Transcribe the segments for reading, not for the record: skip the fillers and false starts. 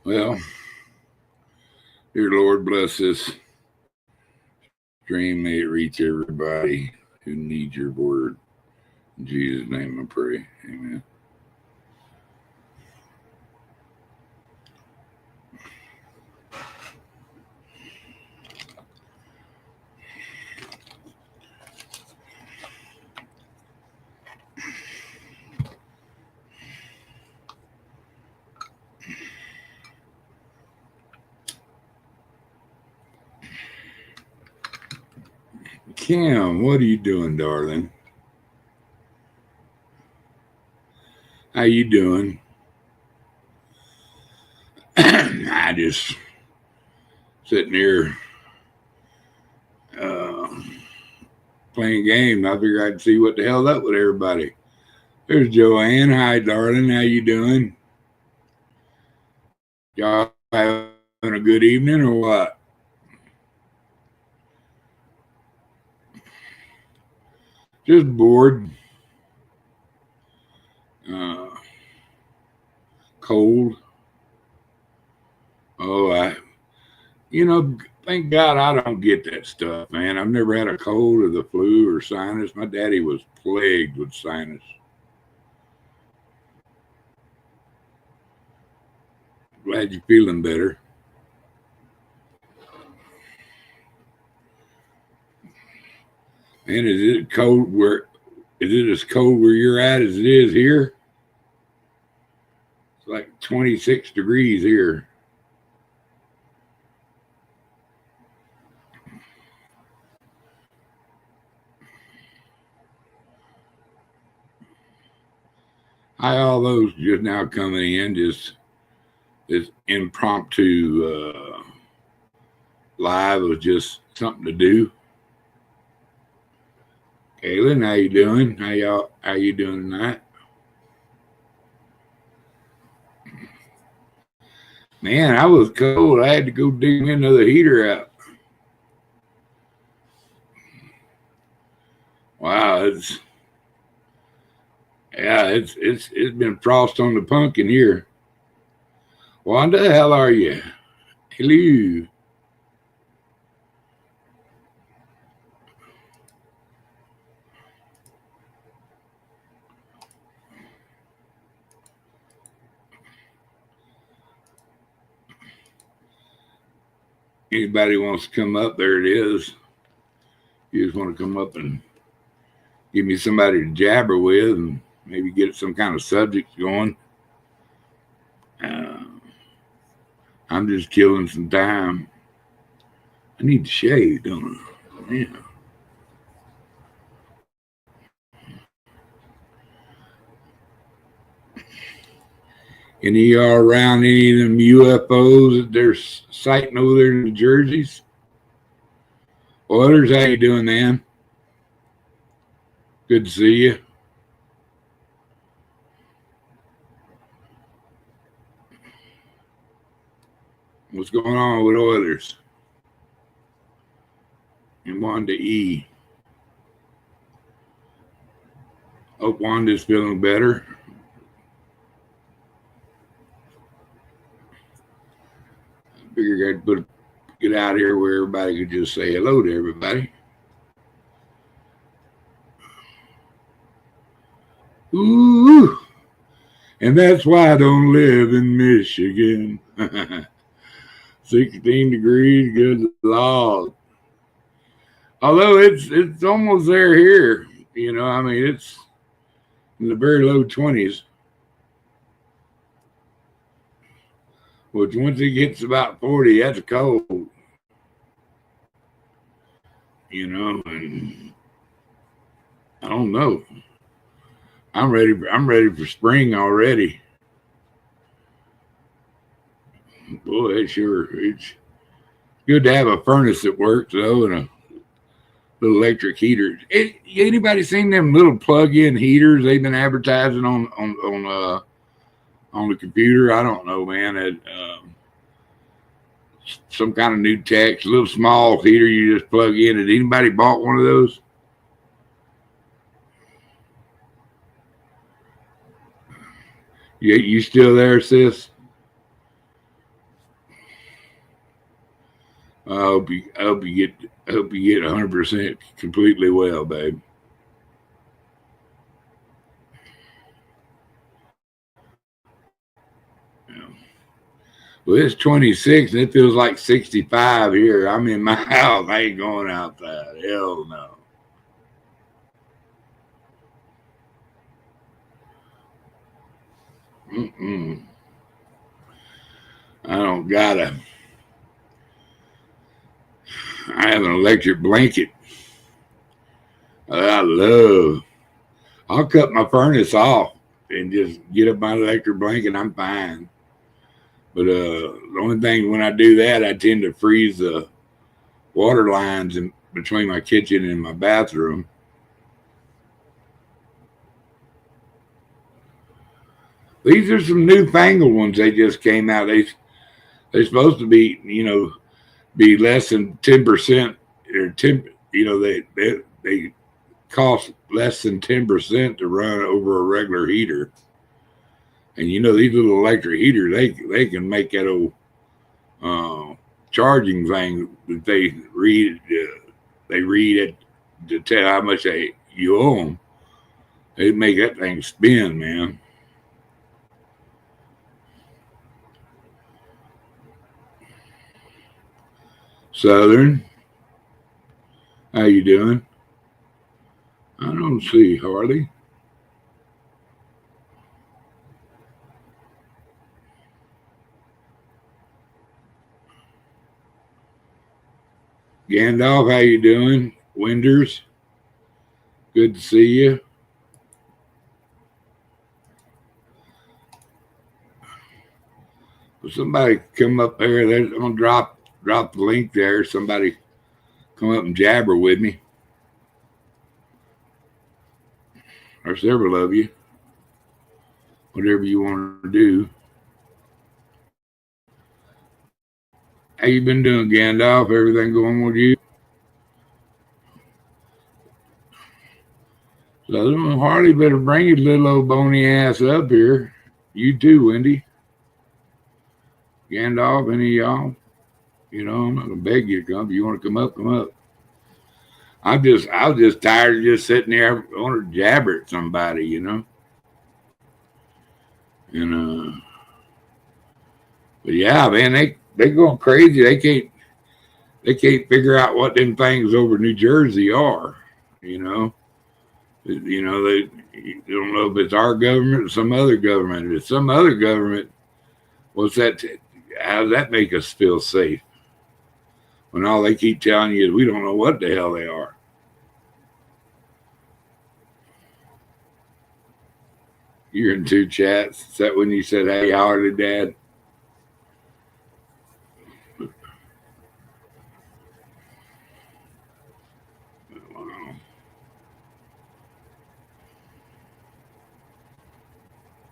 Well, dear Lord, bless this dream. May it reach everybody who needs your word. In Jesus' name I pray. Amen. Kim, what are you doing, darling? How you doing? I just sitting here uh, playing game. I figured I'd see what the hell up with everybody. There's Joanne. Hi, darling. How you doing? Y'all having a good evening or what? Just bored, uh, cold. Oh, thank God I don't get that stuff, man. I've never had a cold or the flu or sinus. My daddy was plagued with sinus. Glad you're feeling better. Man, is it cold where? Is it as cold where you're at as it is here? It's like 26 degrees here. Hi, all those just now coming in. Just this impromptu live was just something to do. Kaylin, how you doing? How you doing tonight? Man, I was cold. I had to go dig me another heater out. Wow, it's been frost on the pumpkin here. Wanda, how are you? Hello. Anybody wants to come up? There it is. You just want to come up and give me somebody to jabber with and maybe get some kind of subject going. Uh, I'm just killing some time. I need to shave, don't I? Yeah. Any of y'all around any of them UFOs that they're sighting over there in the Jerseys? Oilers, how you doing, man? Good to see you. What's going on with Oilers? And Wanda E. Hope Wanda's feeling better. I figured get out here where everybody could just say hello to everybody. Ooh, and that's why I don't live in Michigan. 16 degrees, good Lord. Although it's almost there here, I mean it's in the very low 20s. Which once it gets about 40, that's cold. And I don't know. I'm ready for spring already. Boy, it's good to have a furnace that works though, and a little electric heater. Anybody seen them little plug-in heaters they've been advertising on the computer? I don't know, man. Some kind of new tech, a little small heater you just plug in. Had anybody bought one of those? You still there, sis? I hope you get 100% completely well, babe. Well, it's 26 and it feels like 65 here. I'm in my house. I ain't going outside. Hell no. Mm-mm. I don't gotta. I have an electric blanket that I love. I'll cut my furnace off and just get up my electric blanket. I'm fine. But the only thing when I do that, I tend to freeze the water lines in between my kitchen and my bathroom. These are some newfangled ones. They just came out. They're supposed to be, be less than 10% or 10. They cost less than 10% to run over a regular heater. And these little electric heaters, they can make that old charging thing that they read it to tell how much you owe them. They make that thing spin, man. Southern, how you doing? I don't see Harley. Gandalf, how you doing? Winders, good to see you. Well, somebody come up there. They're gonna drop the link there. Somebody come up and jabber with me. Or several of you. Whatever you want to do. How you been doing, Gandalf? Everything going with you? So Harley better bring his little old bony ass up here. You too, Wendy. Gandalf, any of y'all? I'm not gonna beg you to come. If you want to come up, come up. I was just tired of just sitting there. I want to jabber at somebody. And but yeah, man, they going crazy. They can't figure out what them things over New Jersey are. You know, they don't know if it's our government or some other government. If it's some other government, what's that? How does that make us feel safe? When all they keep telling you is we don't know what the hell they are. You're in two chats. Is that when you said, "Hey, Harley, Dad"?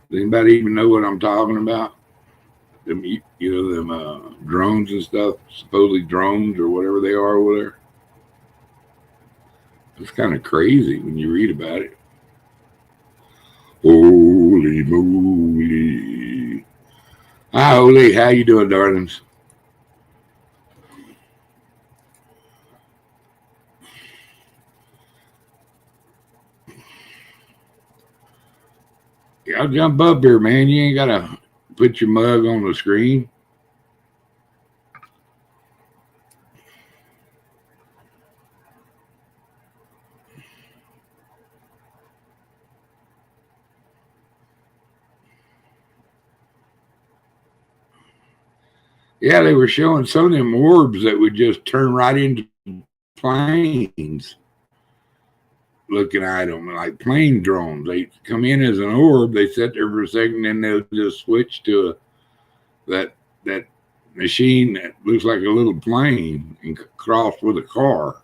Does anybody even know what I'm talking about? Them drones and stuff, supposedly drones or whatever they are over there. It's kind of crazy when you read about it. Holy moly! Hi, Holy. How you doing, darlings? Y'all jump up here, man. You ain't gotta put your mug on the screen. Yeah, they were showing some of them orbs that would just turn right into planes. Looking at them like plane drones. They come in as an orb. They sit there for a second, and they'll just switch to that machine that looks like a little plane and cross with a car.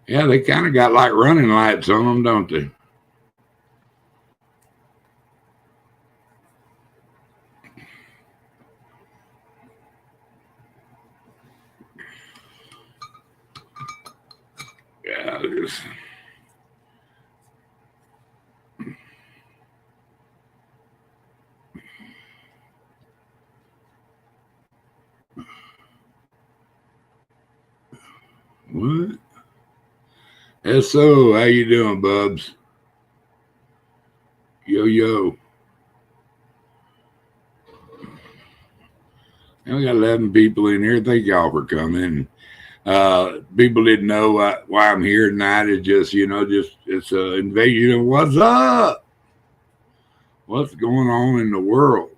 Yeah, they kind of got like running lights on them, don't they? Yeah, What? SO, how you doing, Bubs? Yo, yo. And we got 11 people in here. Thank y'all for coming. People didn't know why I'm here tonight. It's just, it's an invasion of what's up? What's going on in the world?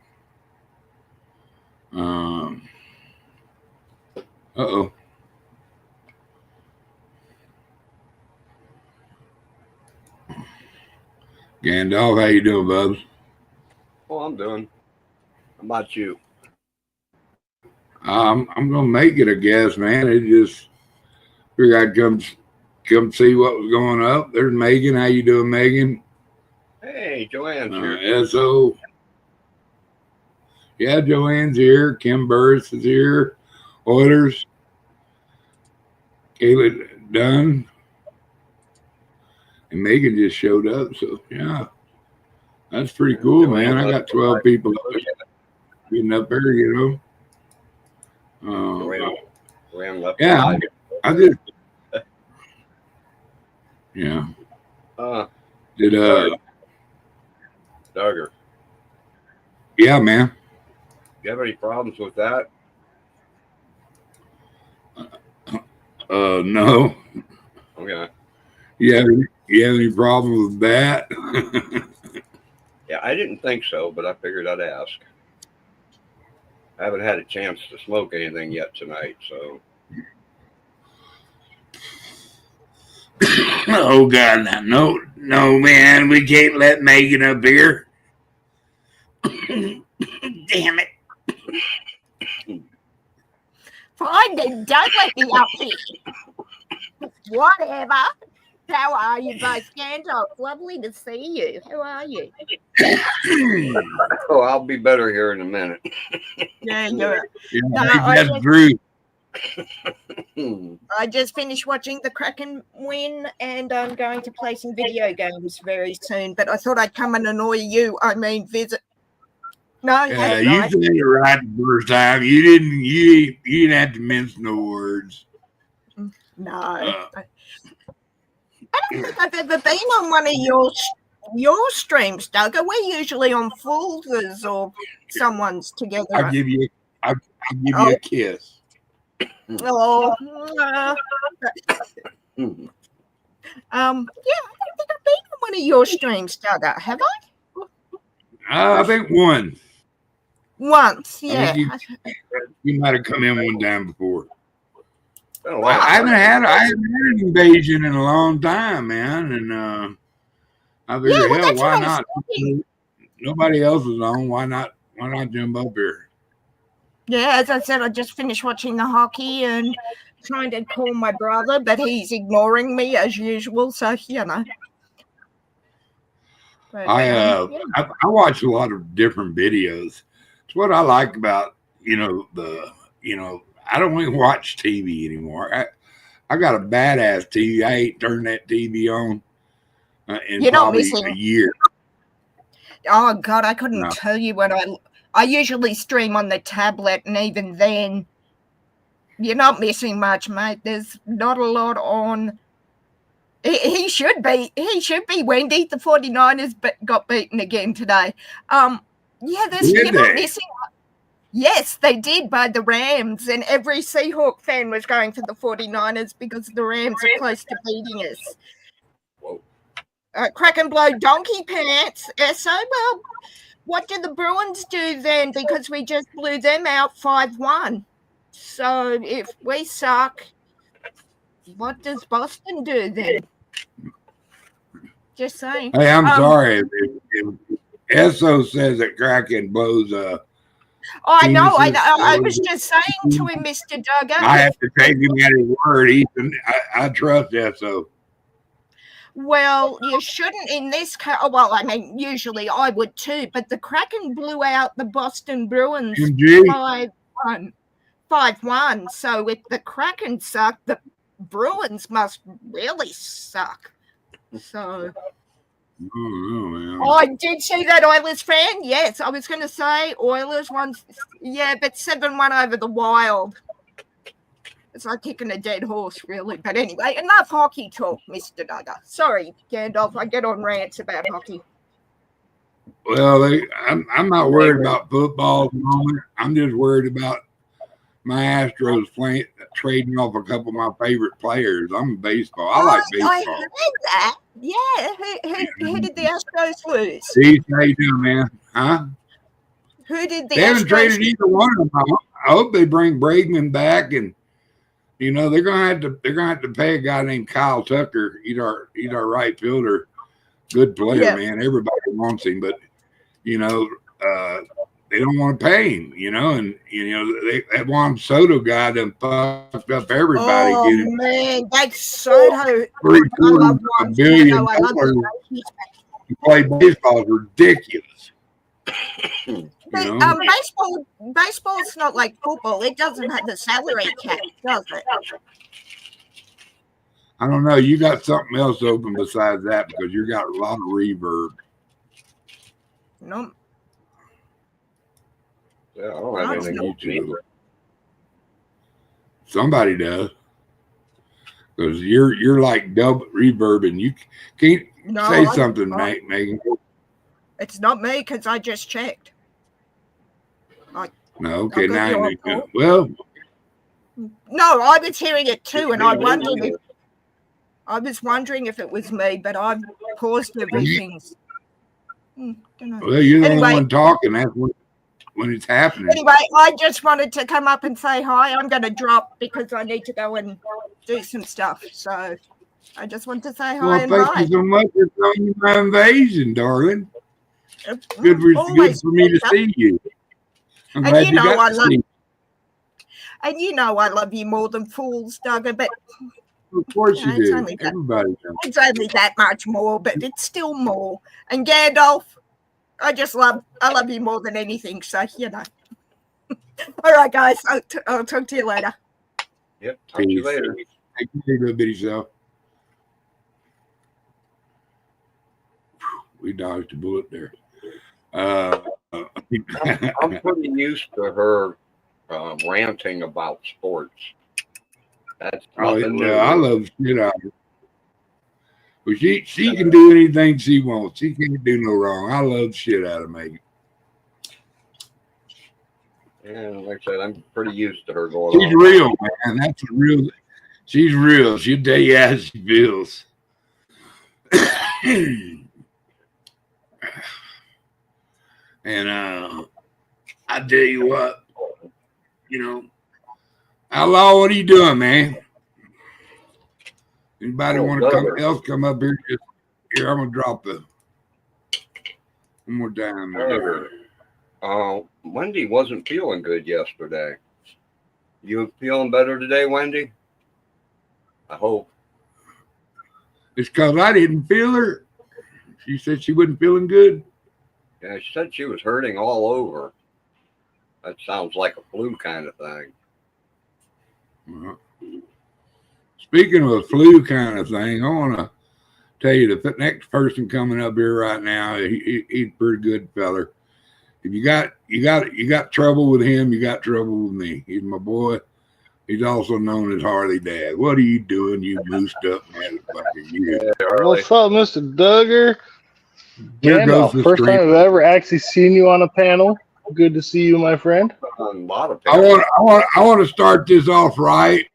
Uh-oh. Gandalf, how you doing, Bubs? Oh, I'm doing. How about you? I'm gonna make it, I guess, man. It just figured I'd come see what was going up. There's Megan. How you doing, Megan? Hey, Joanne's here. SO. Yeah, Joanne's here. Kim Burris is here. Oilers. Kayla Dunn. And Megan just showed up. So, yeah. That's pretty cool, man. I got 12 people getting up there, Joanne left. Yeah, I did. Yeah. Did Duggar. Yeah, man. You have any problems with that? No. Okay. You have any problem with that? Yeah, I didn't think so, but I figured I'd ask. I haven't had a chance to smoke anything yet tonight, so. Oh God, no, man, we can't let Megan up here. Damn it! Fine then, don't let me up here. Whatever. How are you both, Gandalf? Lovely to see you. How are you? Oh, I'll be better here in a minute. Yeah, you're. That's Bruce. I just finished watching the Kraken win, and I'm going to play some video games very soon. But I thought I'd come and annoy you. I mean, visit. No, you said it right the first time. You didn't have to mince no words. No, I don't think I've ever been on one of your streams, Doug. We're usually on Fool's or someone's together. I'll give you a kiss. Oh, yeah, I don't think I've been on one of your streams, Doug. Have I? I think once, yeah. You might have come in one time before. Oh, wow. I haven't had an invasion in a long time, man, and I figured, hell, why not? Nobody else is on. Why not jump up here? Yeah, as I said, I just finished watching the hockey and trying to call my brother, but he's ignoring me as usual. So But, I watch a lot of different videos. It's what I like about I don't even watch TV anymore. I got a badass TV. I ain't turned that TV on in probably a year. Oh God, I couldn't tell you when I usually stream on the tablet, and even then, you're not missing much, mate. There's not a lot on. He should be. Wendy. The 49ers got beaten again today. You're not missing. Yes, they did by the Rams, and every Seahawk fan was going for the 49ers because the Rams are close to beating us. Whoa. Crack and blow donkey pants. So, well, what did the Bruins do then? Because we just blew them out 5-1. So if we suck, what does Boston do then? Just saying. Hey, I'm sorry. If SO says that Kraken blows I know. I was just saying to him, Mr. Duggar. I have to take him at his word, Ethan. I trust SO. Well, you shouldn't in this case. Well, I mean, usually I would too, but the Kraken blew out the Boston Bruins 5-1. So if the Kraken suck, the Bruins must really suck. So. I did see that Oilers fan. Yes, I was going to say Oilers once. Yeah, but 7-1 over the Wild. It's like kicking a dead horse, really. But anyway, enough hockey talk, Mr. Duggar. Sorry, Gandalf, I get on rants about hockey. Well, I'm not worried about football at the moment. I'm just worried about my Astros trading off a couple of my favorite players. I'm baseball. I like baseball. I heard that. Yeah. Who did the Astros lose? See, how you doing, man? Huh? Who did the They haven't traded either one of them. I hope they bring Bregman back, and you know they're gonna have to pay a guy named Kyle Tucker. He's our right fielder, good player, man. Everybody wants him, but you know they don't want to pay him. You know, and you know that Juan Soto guy done fucked up everybody. Oh man, that's Soto. $750 million to play baseball is ridiculous. But baseball's not like football. It doesn't have the salary cap, does it? I don't know. You got something else open besides that because you got a lot of reverb. No. Yeah, I don't have anything on YouTube. Somebody does. Because you're like double reverb and you can't say something, Megan. It's not me because I just checked. No, okay, now you know. Well, no, I was hearing it too, and I was wondering if it was me, but I've paused everything. Well, you're the only one talking. That's when it's happening. Anyway, I just wanted to come up and say hi. I'm going to drop because I need to go and do some stuff. So I just want to say hi and bye. Thank you so much for coming to my invasion, darling. Good for me to see you. I'm glad you got to see. And you know I love you more than fools, Duggar, but of course you do. Everybody does. It's only that much more, but it's still more. And Gandalf, I love you more than anything, so you know. All right, guys, I'll talk to you later. Yep, talk to you later. Take care, little bitty self. We dodged a bullet there. I'm pretty used to her ranting about sports. That's nothing new. I love shit out of her. But she can do anything she wants. She can't do no wrong. I love shit out of Megan. Yeah, like I said, I'm pretty used to her going. She's real, man. That's real. She's real. She'll tell you how she feels. And I tell you what, you know, Outlaw, what are you doing, man? Anybody want to come up here? Here, I'm gonna drop the one more time. Wendy wasn't feeling good yesterday. You feeling better today, Wendy? I hope. It's because I didn't feel her. She said she wasn't feeling good. Yeah, she said she was hurting all over. That sounds like a flu kind of thing. Speaking of a flu kind of thing, I want to tell you the next person coming up here right now. He's a pretty good feller. If you got trouble with him, you got trouble with me. He's my boy. He's also known as Harley Dad. What are you doing, you boosted up motherfucker? What's up, Mr. Duggar? Gandalf, first time I've ever actually seen you on a panel. Good to see you, my friend. A lot of I want to start this off right,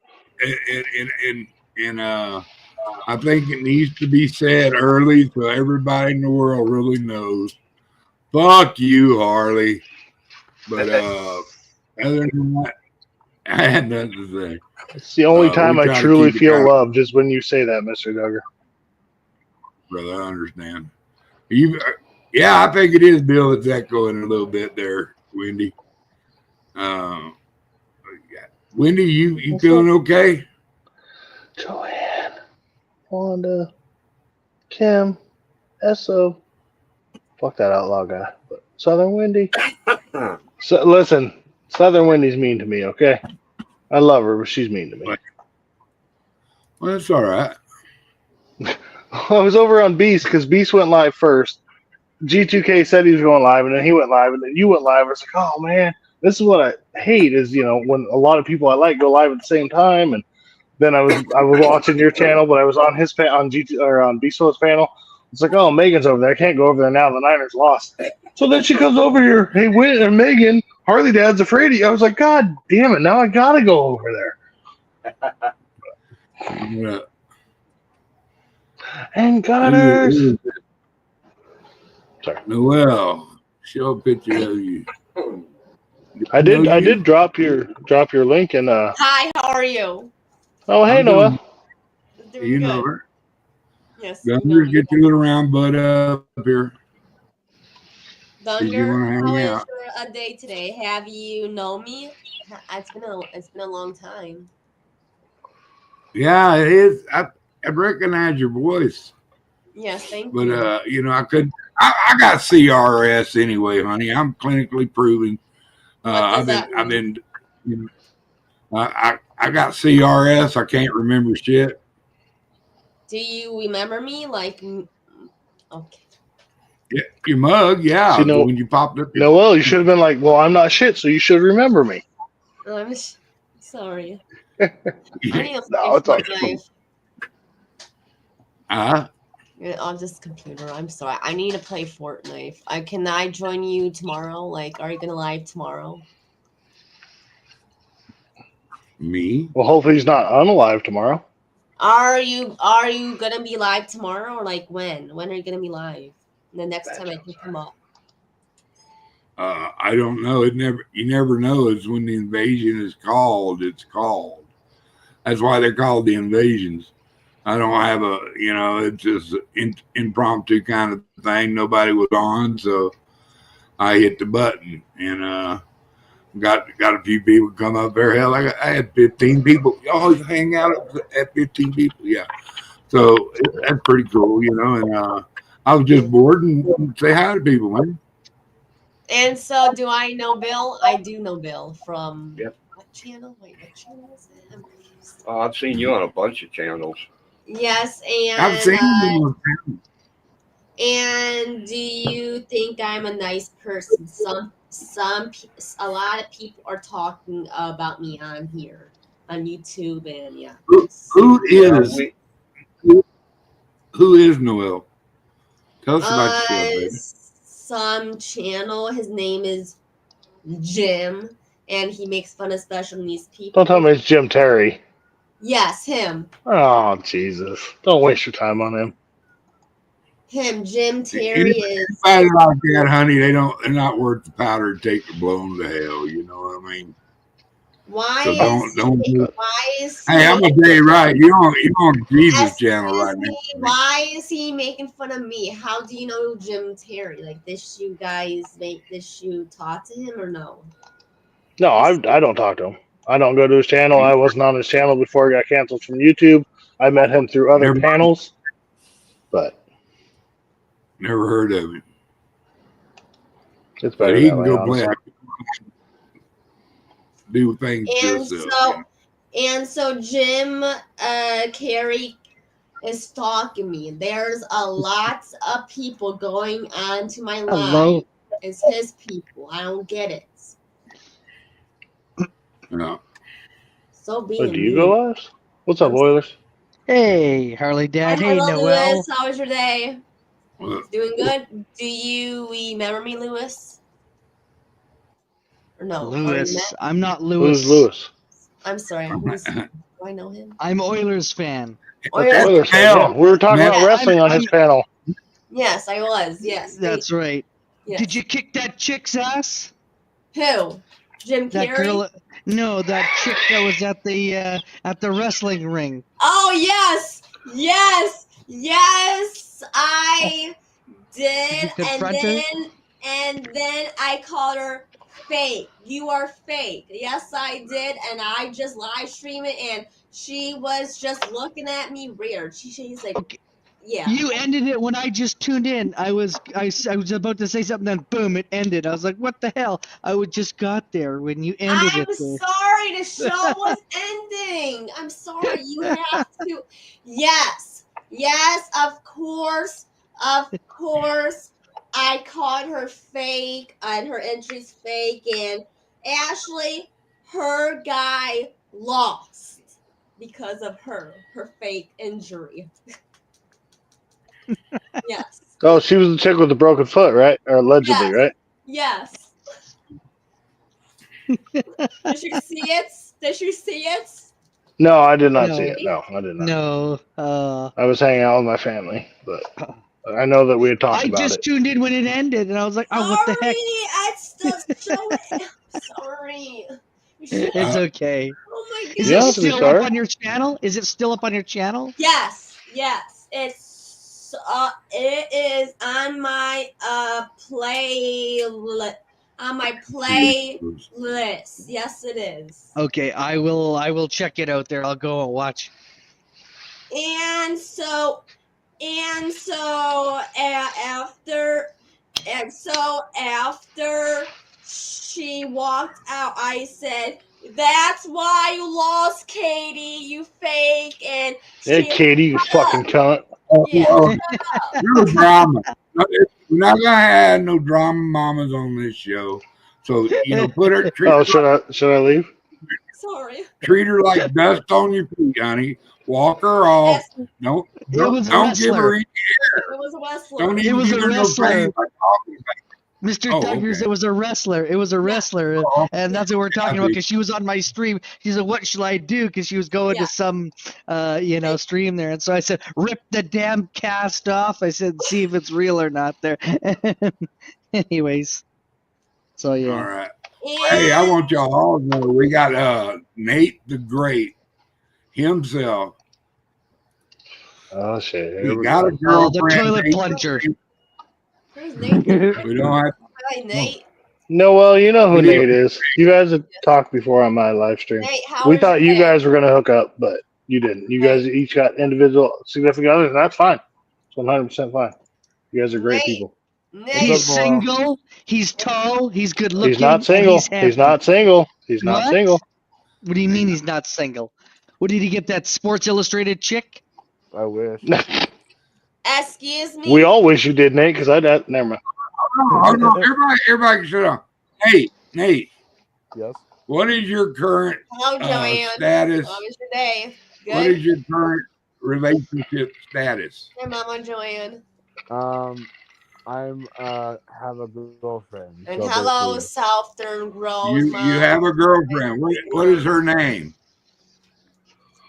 and I think it needs to be said early so everybody in the world really knows. Fuck you, Harley. But other than that, I had nothing to say. It's the only time I truly feel loved is when you say that, Mr. Duggar. Brother, I understand. Yeah, I think it is Bill that's echoing a little bit there, Wendy. Wendy, you feeling okay? Joanne, Wanda, Kim, Esso. Fuck that outlaw guy. But Southern Wendy. So listen, Southern Wendy's mean to me, okay? I love her, but she's mean to me. Well, that's all right. I was over on Beast because Beast went live first. G2K said he was going live, and then he went live, and then you went live. I was like, oh, man, this is what I hate is, when a lot of people I like go live at the same time, and then I was watching your channel, but I was on his on GT or on Beast's panel. It's like, oh, Megan's over there. I can't go over there now. The Niners lost. So then she comes over here. Hey, Megan, Harley Dad's afraid of you. I was like, God damn it! Now I gotta go over there. Yeah. And Gunners. Sorry. Noel, show a picture of you. I Know you? did drop your link and Hi, how are you? oh hey I'm doing- Noel. Doing You good. know her. Yes. Gunners, get your around butt up here. Thunder, Did you wanna hang how is out? your day today? Have you known me? It's been a long time. Yeah, it is. I recognize your voice, Yes, thank but you. I couldn't. I got CRS anyway, honey. I'm clinically proven. What does I've been. I got CRS. I can't remember shit. Do you remember me? Okay. Yeah, your mug, yeah. See, no- when you popped up, Noel, you should have been like, well, I'm not shit, so you should remember me. I'm sorry. I need a No, it's all Fortnite. On this computer. I'm sorry. I need to play Fortnite. Can I join you tomorrow? Like, are you gonna live tomorrow? me. Well, hopefully he's not unalive tomorrow. Are you gonna be live tomorrow, or like when? When are you gonna be live? The next time I can come up. I don't know. You never know. It's when the invasion is called. It's called. That's why they're called the invasions. I don't have it's just an impromptu kind of thing. Nobody was on, so I hit the button and got a few people come up there. Hell, I had 15 people. You always hang out at 15 people, yeah. So that's pretty cool, And I was just bored and say hi to people, man. And so, do I know Bill? I do know Bill from what channel? Wait, what channel is it? I'm confused. I've seen you on a bunch of channels. Yes, and I've seen you. and do you think I'm a nice person? A lot of people are talking about me on here on YouTube, and yeah. Who is Noel? Tell us about yourself, baby. Some channel. His name is Jim, and he makes fun of special needs people. Don't tell me it's Jim Terry. Yes, him. Oh Jesus! Don't waste your time on him. Jim Terry is. Anybody like that, honey, they're not worth the powder to take to blow them to hell. You know what I mean? Why So don't do it. Why is Hey, I'm gonna tell you right. You're on Jesus channel right now. Why is he making fun of me? How do you know Jim Terry? Like, did you talk to him or no? No, I don't talk to him. I don't go to his channel. I wasn't on his channel before he got canceled from YouTube. I met him through other panels, but Never heard of him. it's But better he that can way, go play. honestly. Do things to himself. And so Jim Carrey is stalking me. There's a lot of people going onto my live. It's his people. I don't get it. No. So do you go live? What's up, Oilers? Hey, Harley Dad. Hey, hello, Noel. Lewis. How was your day? Well, Doing good. Do you remember me, Lewis? Or no? Lewis. I'm not Lewis. Who's Lewis? I'm sorry. Do I know him? I'm Oilers fan. Oilers fan, yeah. We were talking about wrestling on his panel. Yes, I was. Yes. That's right. Yes. Did you kick that chick's ass? Who? Jim That Carrey? girl. No, that chick that was at the wrestling ring. Oh yes, I did, Did you confront her? and then I called her fake. You are fake. Yes, I did, and I just live streamed it, and she was just looking at me weird. She's like, Okay. yeah. You ended it when I just tuned in. I was about to say something, then boom, it ended. I was like, what the hell? I just got there when you ended I'm it. sorry, the show was ending. I'm sorry. You have to. Yes, of course. I called her fake, and her entry's fake, and Ashley, her guy lost because of her fake injury. Yes. Oh, she was the chick with the broken foot, right? Or allegedly, Yes. right? Yes. Did you see it? Did you see it? No, I did not No. see it. No, I did not. No. I was hanging out with my family, but I know that we had talked I about just it. tuned in when it ended, and I was like, "Oh, what the heck?" It's the show. Sorry. It's okay. Oh my Is You don't it have to be still up sorry. on your channel? Is it still up on your channel? Yes. It is on my playlist. On my playlist. Yes, it is. Okay, I will check it out there. I'll go and watch. And so after she walked out, I said, "That's why you lost, Katie, you fake." And Yeah, Katie, you fucking cunt. yeah. No drama. We're not gonna have no drama mamas on this show. So put her Oh, should I leave? Sorry. treat her like dust on your feet, honey. Walk her off. Yes, Don't was a don't give her wrestler. any it was a wrestler. don't It even was give a her no wrestler. praise by talking about Mr. Oh, Douglas, okay. it was a wrestler. It was a wrestler, Oh, and that's what we're talking about. Because she was on my stream. She said, "What shall I do?" Because she was going Yeah. to some, stream there, and so I said, "Rip the damn cast off." I said, "See if it's real or not." There. Anyways, so all yeah. right. Hey, I want y'all all to know we got Nate the Great himself. Oh shit! He Here we got go. a girlfriend. the toilet Nate. plunger. Who's Nate? We don't have Hi, Nate. No, well, you know who We did. Nate is. You guys had talked before on my live stream. Nate, how We was thought your you day? guys were gonna hook up, but you didn't. You guys each got individual significant others, and that's fine. It's 100% fine. You guys are great Nate. people. Nate. He's single. He's tall. He's good looking. He's not single. And he's handsome. He's not single. He's not What? single. What do you mean he's not single? What did he get? That Sports Illustrated chick? I wish. Excuse me. We all wish you did, Nate. Because never mind. Hold on. Everybody shut up. Nate, Yes. what is your current Hello, Joanne. status? How was your day? What Good. is your current relationship status? Hey, Mama Joanne. I'm have a girlfriend. And so hello, basically- Southern Rose. You Mom. have a girlfriend. What is her name?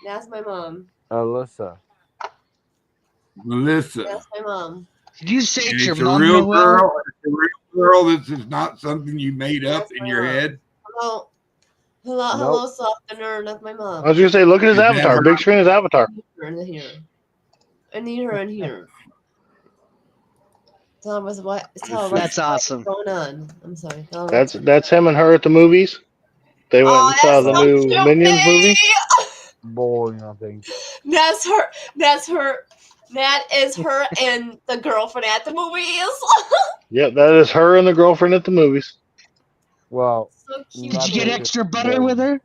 That's my mom. Alyssa. Melissa. That's my mom. Did you say And it's your it's a mom, real Noel? girl. It's a real girl. This is not something you made up That's in my your mom. head. Hello, Nope. Southerner. That's my mom. I was gonna say, look at his Is that avatar. her? Big screen his avatar. I need her in here. I need her in here. Tell us That's awesome. what's going on. I'm sorry. Tell her That's him and her at the movies. They went and saw the that's so new cute, Minions babe. movie. Boring, I think. That's her. That is her and the girlfriend at the movies. Yep, that is her and the girlfriend at the movies. Well, So cute. Did you get Not extra butter with her?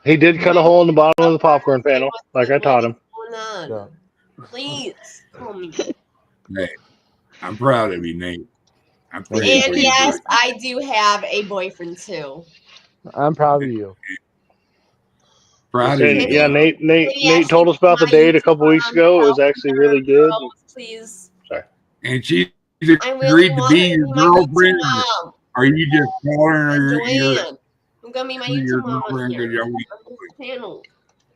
He did cut a hole in the bottom of the popcorn panel, like I taught him. What's going on? Please call me. Hey, I'm proud of you, Nate. I'm proud Thank And you. yes, I do have a boyfriend too. I'm proud of you. Proud of Said- you. yeah, Nate Maybe I told us about the should date a find couple weeks some ago. It was help actually really girls, good. Please. And she's I really agreed to want be her your to be my YouTube girlfriend. mom. Are you just calling her And your Joanne. I'm gonna be my your YouTube mom on girlfriend here. because y'all On this channel.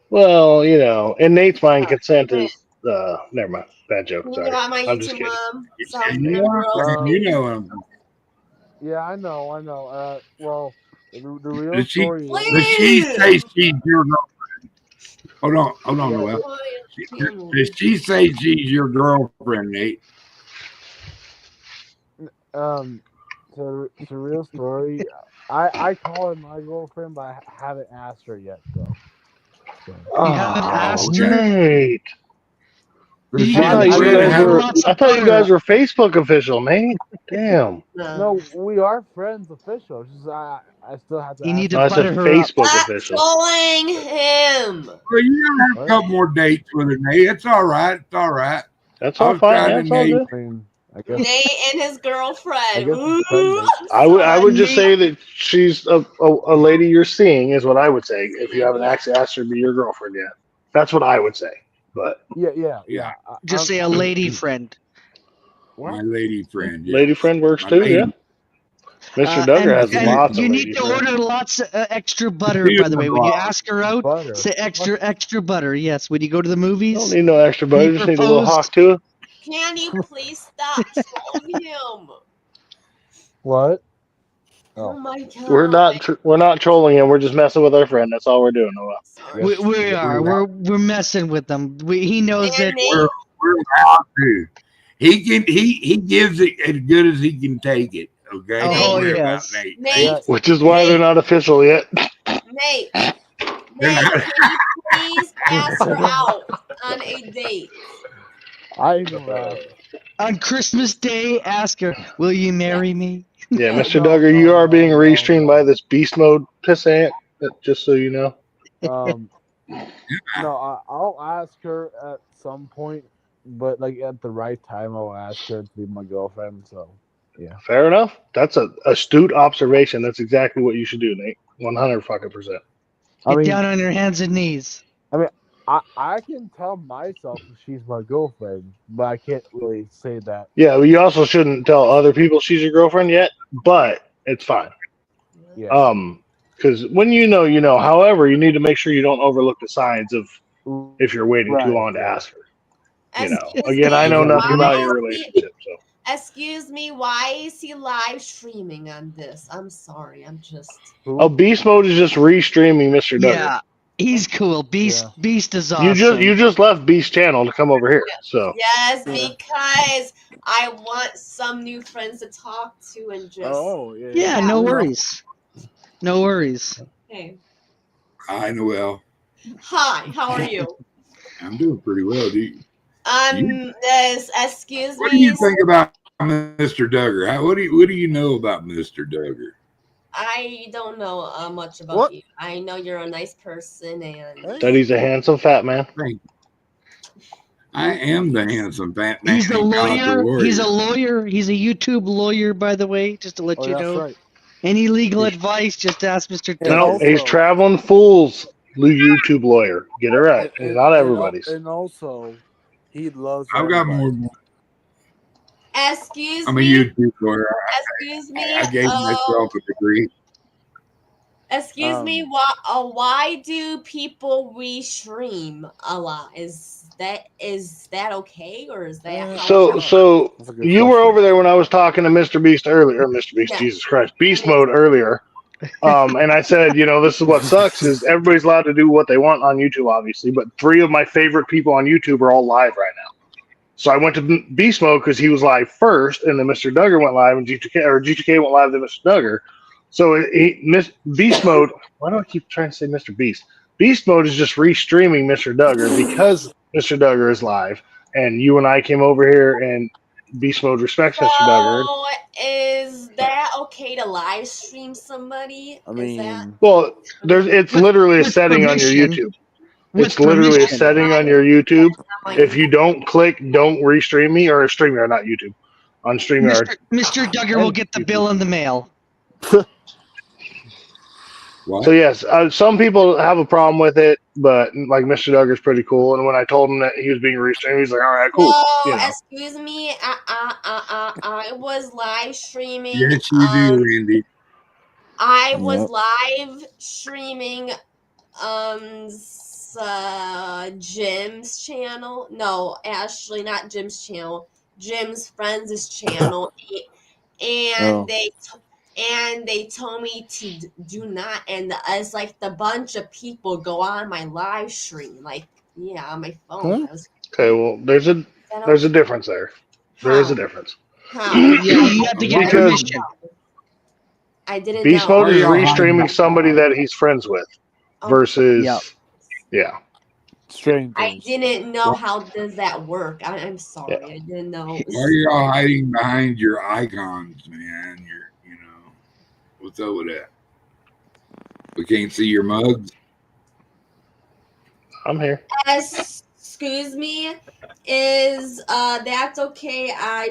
Well, in Nate's mind, consent is never mind. Bad joke. You Sorry. got my I'm just YouTube kidding. mom. you Southern know, Girls. you know Yeah, I know. Well, the real Did she- story is Does she say she's your girlfriend? Hold on, Yeah. Noel. Does she say she's your girlfriend, Nate? the real story. I call her my girlfriend, but I haven't asked her yet, though. So. You haven't asked her? Nate. Does You she haven't- I thought agree you to guys have- were. lots of I thought you butter. guys were Facebook official, Nate. Damn. No, we are friends official. It's just I still have to. You ask need her. to I said butter her up. Facebook Stop official. trolling him. Well, you gotta have a couple more dates with her, Nate. It's all right. It's all right. That's I all was fine. trying Yeah, to it's all name- good. I mean, I guess. Nate and his I girlfriend. guess it's pending. I would just Me- say that she's a lady you're seeing is what I would say if you haven't actually asked her to be your girlfriend yet. That's what I would say. But Yeah. Just say a lady friend. What? My lady friend. Yes. lady friend works My too, lady- yeah. Mr. Duggar has and lots you of need lady to friends. order lots of extra butter, by the way. When you ask her out, Butter. say extra butter. Yes, when you go to the You movies. don't need no extra butter. You You just need a little proposed- hawk too. Can you please stop trolling him? What? Oh Oh. my god. We're not trolling him. We're just messing with our friend. That's all we're doing, Noah. Sorry. We are. We're messing with them. He knows And it. Nate, We're allowed to. He gives it as good as he can take it. Okay. Oh, Don't worry yes. about Nate. Nate, Yeah. Which is why they're not official yet. Nate, They're Nate, not- can you please ask her out on a date? I even laughed. On Christmas Day, ask her, "Will you marry me?" Yeah, No. Mr. Duggar, you are being restreamed by this beast mode pissant. Just so you know. No, I'll ask her at some point, but like at the right time, I'll ask her to be my girlfriend. So Fair enough. That's a astute observation. That's exactly what you should do, Nate. 100%. I Get mean, down on your hands and knees. I can tell myself if she's my girlfriend, but I can't really say that. Yeah, well, you also shouldn't tell other people she's your girlfriend yet, but it's fine. Yeah. Because when you know, you know. However, you need to make sure you don't overlook the signs of if you're waiting too Right, long to yeah. ask her. You know, Excuse again, I me, know nothing about why your is he- relationship, so Excuse me, why is he live streaming on this? I'm sorry, I'm just. oh, beast mode is just restreaming Mr. Duggar. Yeah, he's cool. Beast is awesome. You just left Beast Channel to come over here, so Yes, Yeah. because I want some new friends to talk to and just. Oh yeah. Yeah, no worries. No worries. Hey. Hi, Noel. Hi, how are you? I'm doing pretty well. Excuse What do you me. think about Mr. Duggar? What do you know about Mr. Duggar? I don't know much about What? you. I know you're a nice person and. that he's a handsome fat man. I am the handsome fat man. He's a and Conquer lawyer. Warrior. He's a lawyer. He's a YouTube lawyer, by the way, just to let Oh, you that's know. right. Any legal advice, just ask Mr. And No, Duggar. also- he's traveling fools YouTube lawyer. Get it right. It's not everybody's. And also, he loves. I've got everybody. more. Excuse I'm a me. YouTube lawyer. Excuse me. I gave myself a degree. Excuse me. Why do people restream a lot? Is that okay, or is that how So That's a good you were question. over there when I was talking to Mr. Beast earlier. Mr. Beast, Yeah. Jesus Christ, Beast Mode earlier. And I said, this is what sucks is everybody's allowed to do what they want on YouTube, obviously, but 3 of my favorite people on YouTube are all live right now. So I went to Beast Mode because he was live first, and then Mr. Duggar went live, and G2K went live to Mr. Duggar. So Beast Mode. Why do I keep trying to say Mr. Beast? Beast Mode is just restreaming Mr. Duggar because Mr. Duggar is live, and you and I came over here, and Beast Mode respects Mr. Duggar. So is that okay to live stream somebody? I Is that mean, Well, it's literally a with setting on your permission. YouTube. With It's literally a permission. setting on your YouTube. like, If you don't click, don't restream me or StreamYard, not YouTube, on StreamYard. Mr. Duggar will get the bill in the mail. What? So yes, some people have a problem with it, but like Mr. Duggar's pretty cool. And when I told him that he was being restreamed, he's like, "All right, cool." So, You know. excuse me, I was live streaming. Yes, you do, Randy. I was Yep. live streaming Jim's channel. No, actually not Jim's channel. Jim's friends' channel. And Oh. they told me to do not, and it's like the bunch of people go on my live stream, like on my phone. Huh? I was, Okay, well, there's a difference there. There is a difference. How? Yeah, you have to get Because- permission. I didn't Beast know. Mode is Are you restreaming somebody that he's friends with Oh, versus Yep. yeah. Strangers. I didn't know how does that work. I'm sorry, I didn't know. Why are you all hiding behind your icons, man? What's up with that? We can't see your mugs. I'm here. Excuse excuse me, is that's okay? I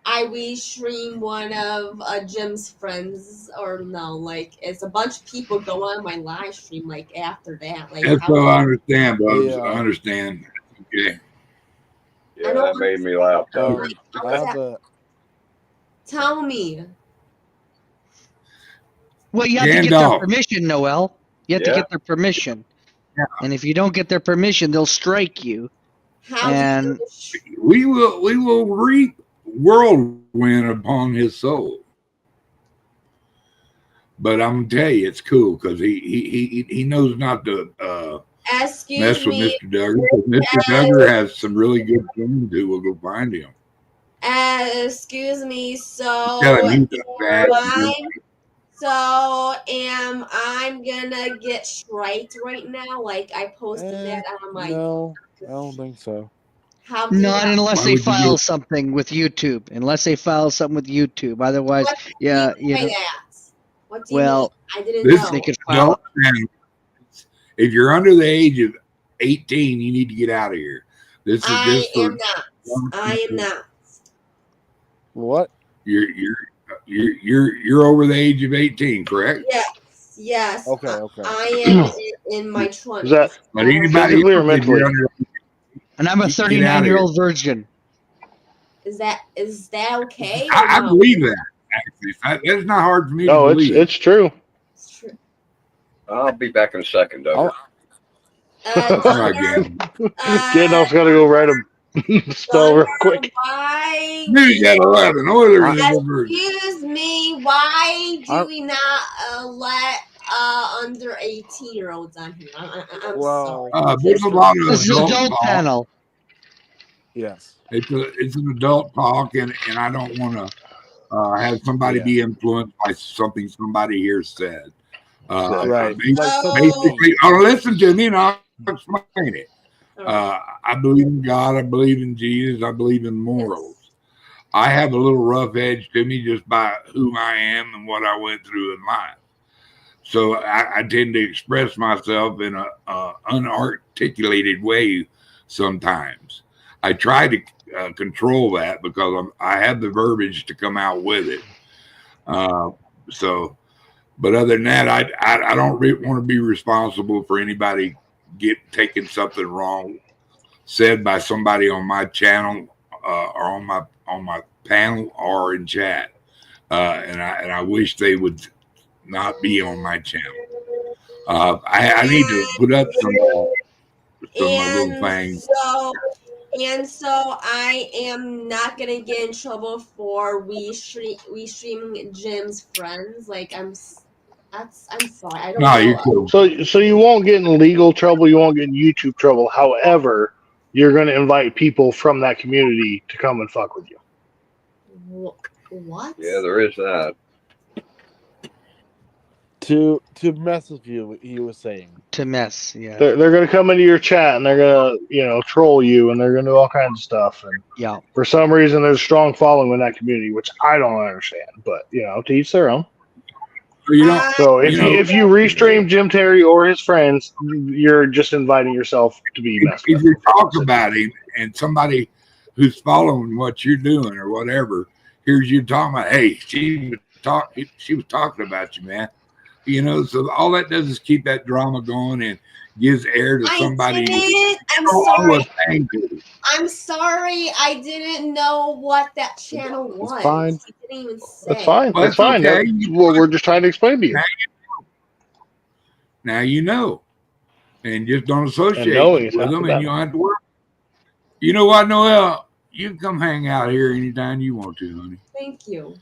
restream one of Jim's friends, or no? Like, it's a bunch of people go on my live stream. Like after that, like That's how? so I understand, Bubs. Yeah. I understand. Okay. Yeah, that made me laugh. How I is have that? a Tell me. Well, you have to get their Gandalf. permission, Noel. You have to Yeah. get their permission. Yeah. And if you don't get their permission, they'll strike you. How And do you? We will reap whirlwind upon his soul. But I'm gonna tell you, it's cool because he knows not to Excuse mess with me. Mr. Duggar. Mr. Duggar has some really good friends who will go find him. Excuse me. So Tell him he's a bad am I gonna get striked right now? Like I posted that on my. no, I don't think so. How do not I, unless Why they would you file get- something with YouTube. Unless they file something with YouTube. Otherwise, what yeah, do you you mean know, by that? What do you well, mean? I didn't This know. they could file. adult channel, if you're under the age of 18, you need to get out of here. This is I just for am not. I am not. What? you're over the age of 18, correct? Yes. Yes. Okay, okay. I am in my 20s. Is that But anybody physically or else, if you're mentally? under- And I'm a Get outta here. 39-year-old virgin. Is that okay? Or I no? believe that. Actually, that's not hard for me no? to It's believe. it's true. It's true. I'll be back in a second, Doug. All right, Duggar, Gavin. Gandalf's got to go write a spell real Duggar, quick. why? You got 11 Oilers in the version. Excuse me. Why do I'm- we not let under 18-year-olds on here? I'm Well, sorry. There's a lot of This is adult adult talk. panel. yes. It's an adult talk, and I don't want to have somebody Yeah. be influenced by something somebody here said. Right. Basically, Like basically, listen to me and I'll explain it. Sorry. I believe in God. I believe in Jesus. I believe in morals. I have a little rough edge to me just by who I am and what I went through in life. So I tend to express myself in a unarticulated way sometimes. I try to control that because I have the verbiage to come out with it. But other than that, I don't want to be responsible for anybody taking something wrong said by somebody on my channel or on my panel or in chat. And I wish they would not be on my channel. I need to put up some little things. So I am not gonna get in trouble for streaming Jim's friends. Like I'm sorry. I don't No, know. you're cool. So you won't get in legal trouble. You won't get in YouTube trouble. However, you're going to invite people from that community to come and fuck with you. What? Yeah, there is that. To mess with you, he was saying. To mess, yeah. They're going to come into your chat and they're going to troll you and they're going to do all kinds of stuff. And Yeah. for some reason, there's a strong following in that community, which I don't understand. But to each their own. You don't. So if You know- if you restream Jim Terry or his friends, you're just inviting yourself to be messed If with. you talk about him and somebody who's following what you're doing or whatever hears you talking about, hey, she was talking about you, man. So all that does is keep that drama going and gives air to somebody. I'm sorry. I didn't know what that channel was. fine. I didn't even say. That's fine. Well, That's fine. okay. That's what we're just trying to explain to you. Now you know. And just don't associate And knowing with is half them, the and you don't have to worry. You know what, Noel? You can come hang out here anytime you want to, honey. Thank you.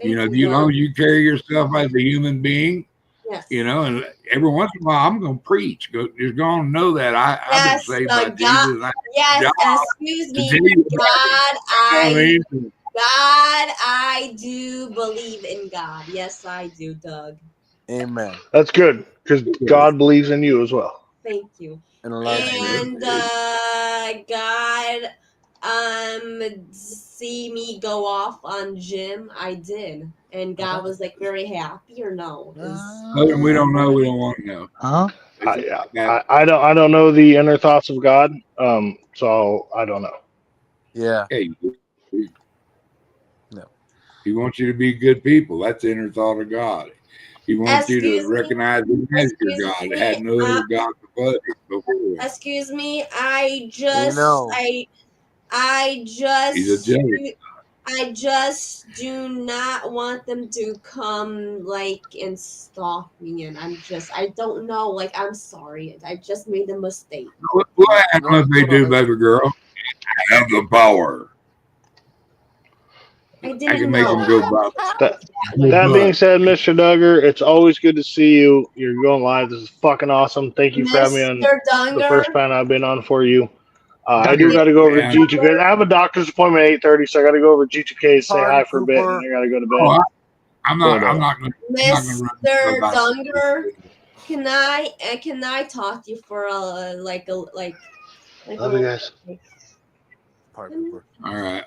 As long as you carry yourself as a human being, Yes. and every once in a while I'm going to preach. You're going to know that I've been saved by Jesus. And Yes, God, excuse me. continue to- God, I do believe in God. Yes, I do, Doug. Amen. That's good because God believes in you as well. Thank you. And love you. And God, see me go off on Jim, I did, and God was like very happy, or no? We don't know. We don't want to know. Huh? I don't know the inner thoughts of God. So I don't know. Yeah. Hey, No. He wants you to be good people. That's the inner thought of God. He wants you to recognize Him as your God. It had no other God but it before. Excuse me, I just He's a jealous. I just do not want them to come like and stalk me, and I don't know. Like, I'm sorry, I just made a mistake. What happens if they do, baby girl? I have the power. I I didn't can make them know. go by. That being said, Mr. Duggar, it's always good to see you. You're going live. This is fucking awesome. Thank you for having me on Mr. the Dunger, first panel I've been on for you. I do got to go over to G2K. I have a doctor's appointment at 8:30, so I got to go over to G2K, say hi for a bit, and I got to go to bed. Oh, I'm not going to Mr. Dunger, can I talk to you for like Love you guys. All right.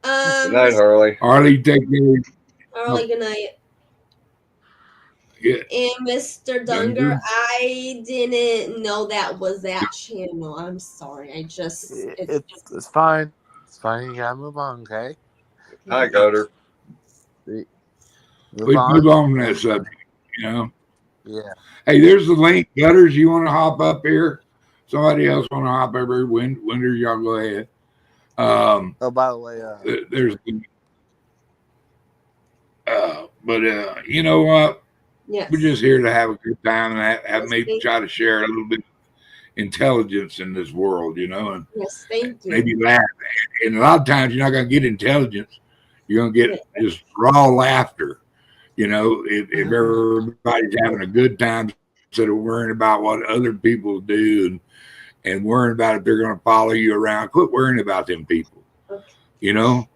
Good night, Harley. Harley, take care. Harley, good night. Yeah. And Mr. Dunger, I didn't know that was that channel. I'm sorry. I just It's fine. It's fine. You gotta move on, okay? Hi, Gutter. We move on from that subject, you know. Yeah. Hey, there's the link. Gutters, you want to hop up here? Somebody else want to hop over? Winter, y'all go ahead. Oh, by the way, there's but you know what? Yes. We're just here to have a good time and have maybe try to share a little bit of intelligence in this world, you know, and yes, thank you. maybe laugh. And a lot of times you're not going to get intelligence. You're going to get just raw laughter, you know, if everybody's having a good time instead of worrying about what other people do and worrying about if they're going to follow you around. Quit worrying about them people, you know,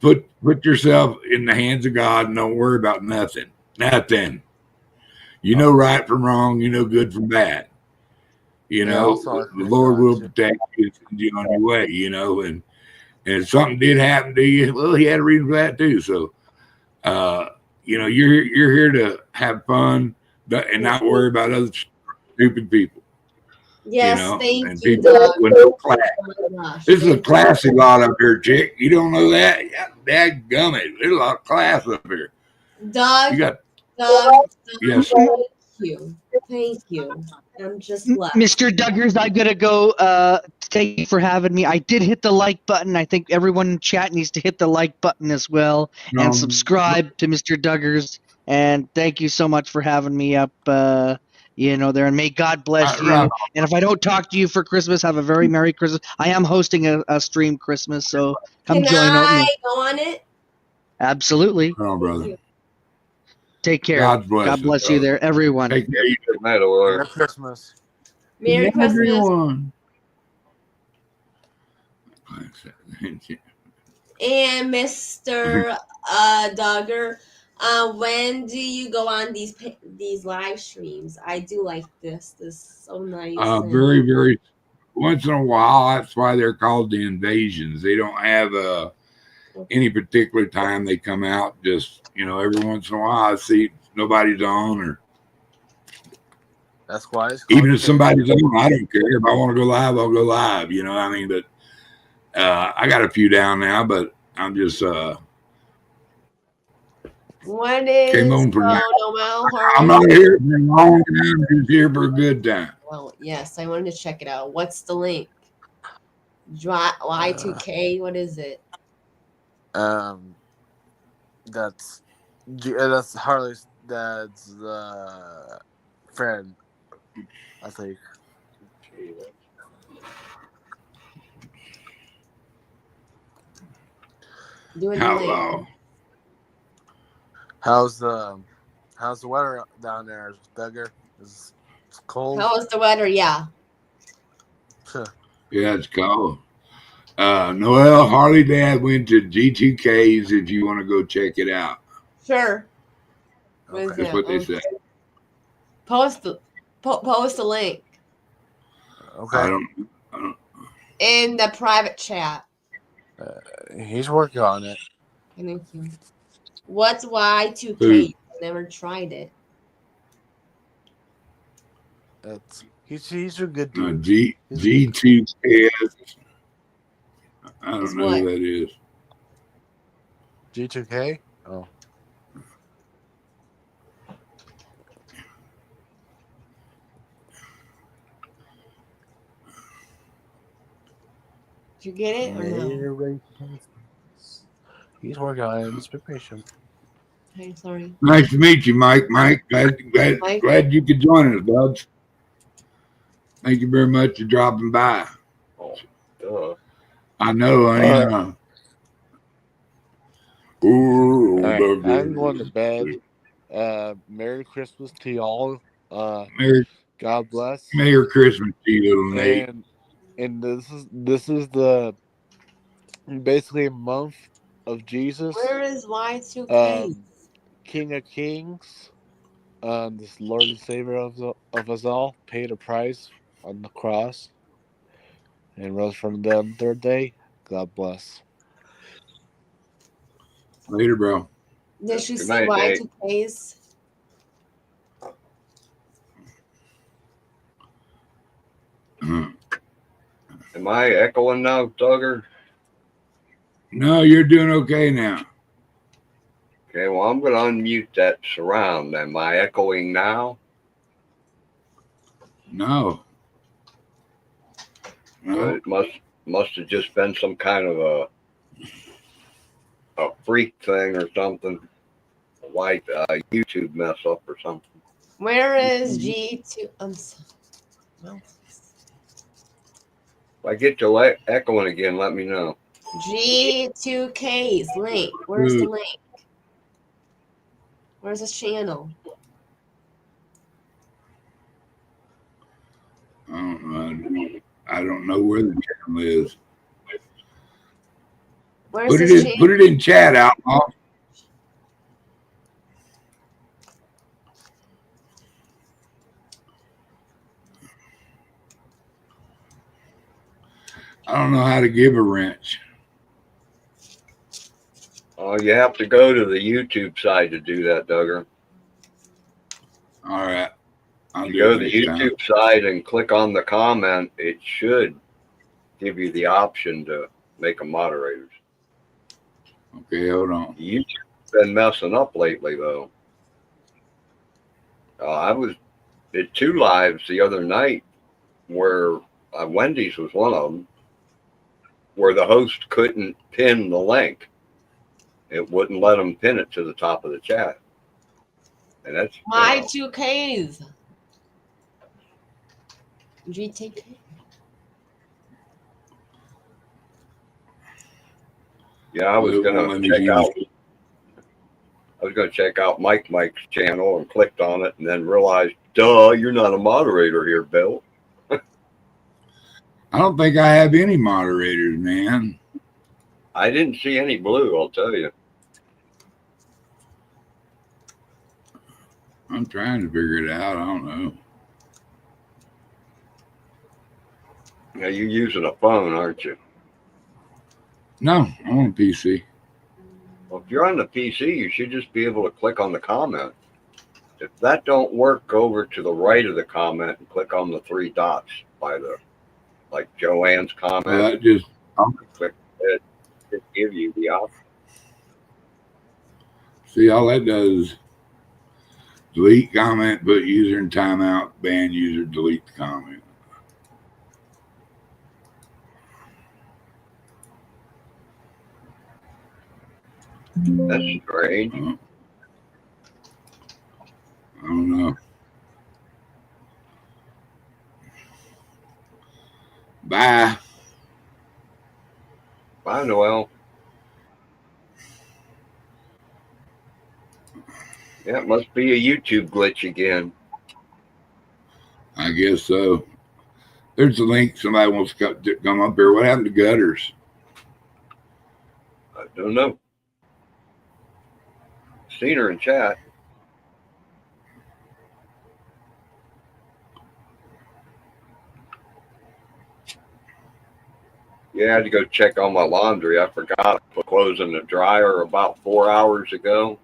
put yourself in the hands of God and don't worry about nothing. You know right from wrong, you know good from bad. You know, the Lord will protect you and send you on your way, you know, and if something did happen to you, well, He had a reason for that too. So you know, you're here to have fun and not worry about other stupid people. Yes, you know? thank And you, people Doug. with no class. Oh my gosh. This is a classy lot up here, chick. You don't know that? Dadgummit. There's a lot of class up here. Doug, You got yes. Thank you. I'm just left. Mr. Duggars, I gotta go. Thank you for having me. I did hit the like button. I think everyone in chat needs to hit the like button as well and subscribe to Mr. Duggars. And thank you so much for having me up. You know, there, and may God bless you. Right. And if I don't talk to you for Christmas, have a very Merry Christmas. I am hosting a stream Christmas, so come Can join I me. go on it? Absolutely. Oh, brother. Take care. God bless you there, everyone. Take care. Good night, Laura. Merry Christmas. Merry Christmas. Everyone. And Mr. Duggar, when do you go on these live streams? I do like this. This is so nice. Very, very once in a while. That's why they're called the invasions. They don't have any particular time they come out. Just, you know, every once in a while I see nobody's on, or that's why it's even if somebody's on, I don't care. If I want to go live, I'll go live. You know what I mean? But I got a few down now, but I'm just when is came on for now. Noel? I'm not here for a long time. I'm just here for a good time. Well, yes, I wanted to check it out. What's the link? Y2K. What is it? That's Harley's dad's friend, I think. Doing Hello. How's the weather down there, Duggar? It's cold. How is the weather? Yeah. Yeah, it's cold. Noel, Harley Dad went to G2Ks if you want to go check it out. Sure. Okay. That's what they said. Post a link. Okay. I don't In the private chat. He's working on it. Thank you. What's Y2K? Who? I never tried it. He's a good dude. G2KS. I It's don't know what? who that is. G2K? Oh. Did you get it or no? He's working on it. Just be patient. Okay, sorry. Nice to meet you, Mike. Mike, Mike? glad you could join us, Dubs. Thank you very much for dropping by. Oh, duh. I know. All right, I'm going to bed. Merry Christmas to y'all. God bless. Merry Christmas to you, little Nate. And this is the basically a month of Jesus. Where is Y2K? King of Kings. This Lord and Savior of us all paid a price on the cross and rose from the dead on the third day. God bless. Later, bro. Did you Good see night, Nate. Y2K's? Am I echoing now, Duggar? No, you're doing okay now. Okay, well, I'm going to unmute that surround. Am I echoing now? No. It must have just been some kind of a freak thing or something, like a YouTube mess up or something. Where is G2? I'm sorry. No. If I get you echoing again, let me know. G2K's link. Where's the link? Where's his channel? I don't know where the channel is. Where's his channel? Put it in chat, Outlaw. I don't know how to give a wrench. Oh, you have to go to the YouTube side to do that, Duggar. All right. You go to the YouTube side and click on the comment. It should give you the option to make them moderators. Okay, hold on. YouTube's been messing up lately, though. I did 2 lives the other night where Wendy's was one of them, where the host couldn't pin the link. It wouldn't let them pin it to the top of the chat. And that's Y2K's. GTK. Yeah, I was gonna check out Mike's channel and clicked on it and then realized, duh, you're not a moderator here, Bill. I don't think I have any moderators, man. I didn't see any blue, I'll tell you. I'm trying to figure it out. I don't know. Now, you're using a phone, aren't you? No, I'm on a PC. Well, if you're on the PC, you should just be able to click on the comment. If that don't work, go over to the right of the comment and click on the 3 dots by the, like Joanne's comment. Well, that just click it. Just give you the option. see, all that does is delete comment, put user in timeout, ban user, delete the comment. That's strange. I don't know. Bye. Bye, Noel. Yeah, it must be a YouTube glitch again. I guess so. There's a link. Somebody wants to come up here. What happened to Gutters? I don't know. Seen her in chat. Yeah, Yeah, I had to go check on my laundry. I forgot to put clothes in the dryer about 4 hours ago.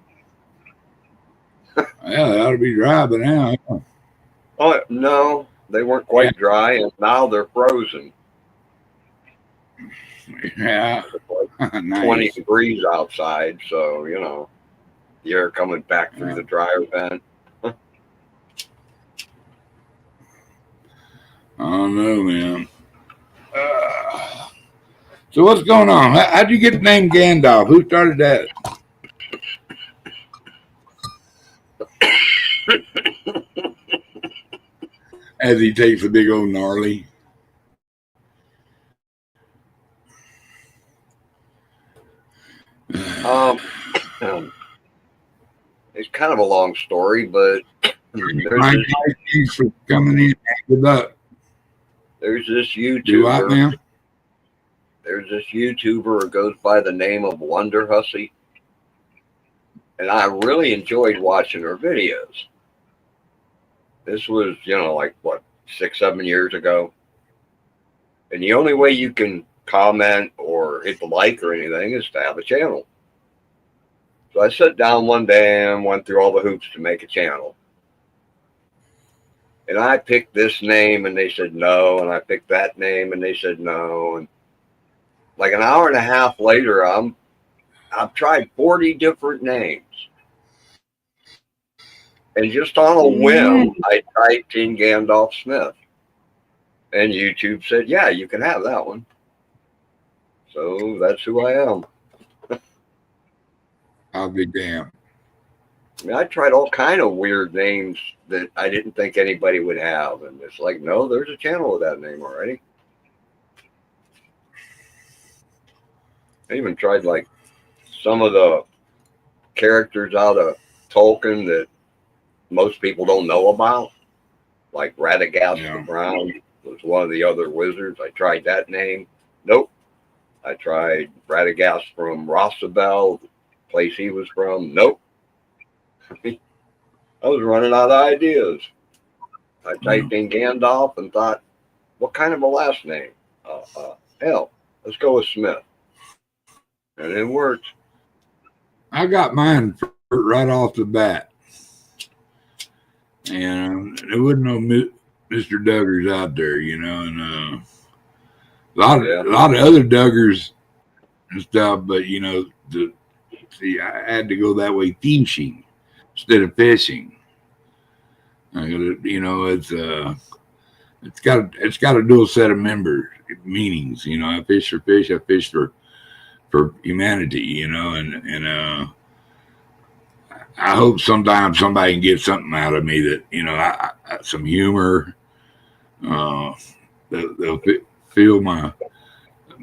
Yeah, they ought to be dry by now. Oh, no, they weren't quite dry, and now they're frozen. Yeah. It's like Nice. 20 degrees outside, so, you know, the air coming back through the dryer vent. I don't know, man. So what's going on? How'd you get the name Gandalf? Who started that? As he takes a big old gnarly. It's kind of a long story, but thanks for coming in. Good luck. There's this Do what, YouTuber. man? There's this YouTuber who goes by the name of Wonder Hussy, and I really enjoyed watching her videos. This was, you know, like what, 6-7 years ago, and the only way you can comment or hit the like or anything is to have a channel. So I sat down one day and went through all the hoops to make a channel. And I picked this name and they said no, and I picked that name and they said no. And like an hour and a half later, I've tried 40 different names. And just on a whim, I typed in Gandalf Smith. And YouTube said, yeah, you can have that one. So that's who I am. I'll be damned. I mean, I tried all kind of weird names that I didn't think anybody would have. And it's like, no, there's a channel with that name already. I even tried like some of the characters out of Tolkien that most people don't know about. Like Radagast the Brown was one of the other wizards. I tried that name. Nope. I tried Radagast from Rosabel, the place he was from. Nope. I was running out of ideas. I typed in Gandalf and thought, what kind of a last name? Hell, let's go with Smith. And it worked. I got mine right off the bat. And there wasn't no Mr. Duggars out there, you know, and a lot of other Duggars and stuff, but you know, I had to go that way fishing instead of fishing. You know, it's got a dual set of meanings. You know, I fish for fish, I fish for humanity. You know, and I hope sometimes somebody can get something out of me that, you know, I some humor. They'll feel my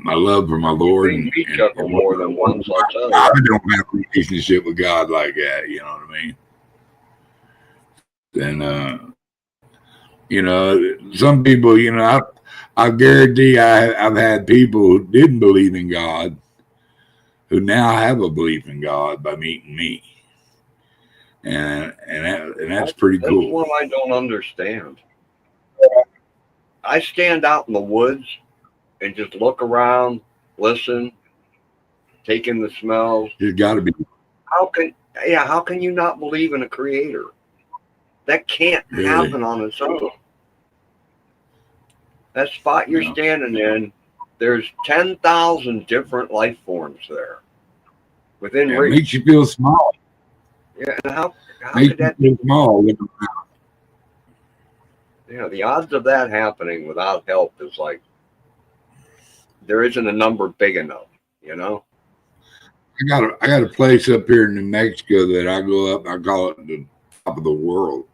love for my Lord. And more than once. I don't have a relationship with God like that. You know what I mean? Then, you know, some people, you know, I guarantee I've had people who didn't believe in God who now have a belief in God by meeting me. And that's pretty cool. That's what I don't understand. I stand out in the woods and just look around, listen, take in the smells. There's got to be. How can you not believe in a creator? That can't happen on its own. That spot you're standing in, there's 10,000 different life forms there within reach. It makes you feel small. Yeah, and how makes could that you feel small? You know, the odds of that happening without help is like there isn't a number big enough, you know? I got a place up here in New Mexico that I go up, I call it the top of the world.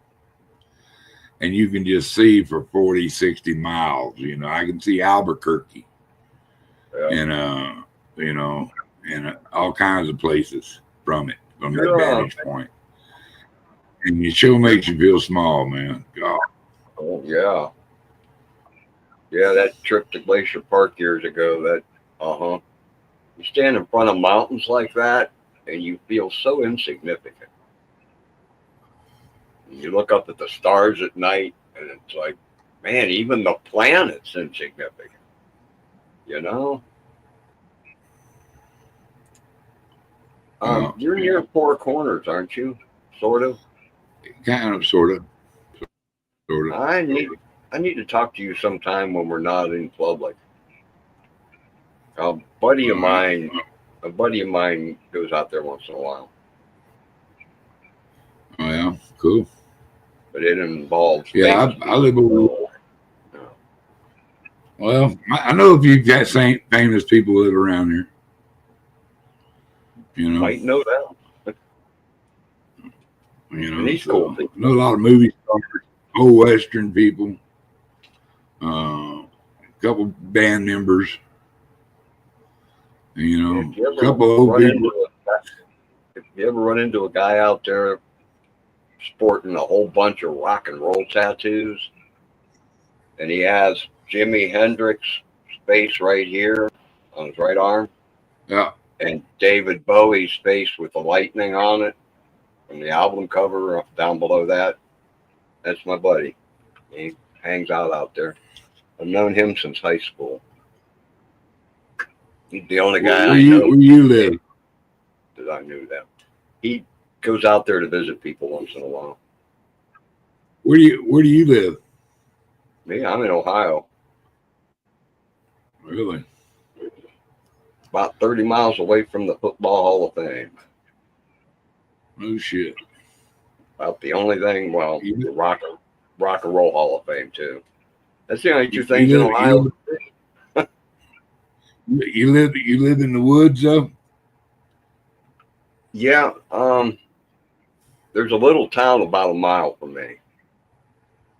And you can just see for 40, 60 miles, you know. I can see Albuquerque and you know, and all kinds of places from that vantage point. And it sure makes you feel small, man. God. Oh yeah. Yeah, that trip to Glacier Park years ago, you stand in front of mountains like that and you feel so insignificant. You look up at the stars at night and it's like, man, even the planet's insignificant. You know? You're near Four Corners, aren't you? Sort of. Kind of, sort of. I need to talk to you sometime when we're not in public. A buddy of mine goes out there once in a while. Oh yeah, cool. But it involves. Yeah, I live over. Well, I know a few famous people live around here. You know, Might know that. You know, And he's cool. I know a lot of movie stars, old Western people, a couple band members. You know, If you a couple old people. If you ever run into a guy out there sporting a whole bunch of rock and roll tattoos, and he has Jimi Hendrix face right here on his right arm, Yeah. and David Bowie's face with the lightning on it, and the album cover down below that. That's my buddy. He hangs out there. I've known him since high school. He's the only guy I know Where you live? that I knew that. He goes out there to visit people once in a while. Where do you live? Me, I'm in Ohio, Really? about 30 miles away from the Football Hall of Fame. Oh shit. About the only thing, well, You- the Rock and Roll Hall of Fame too. That's the only two things in Ohio. You live in the woods though? Yeah, there's a little town about a mile from me,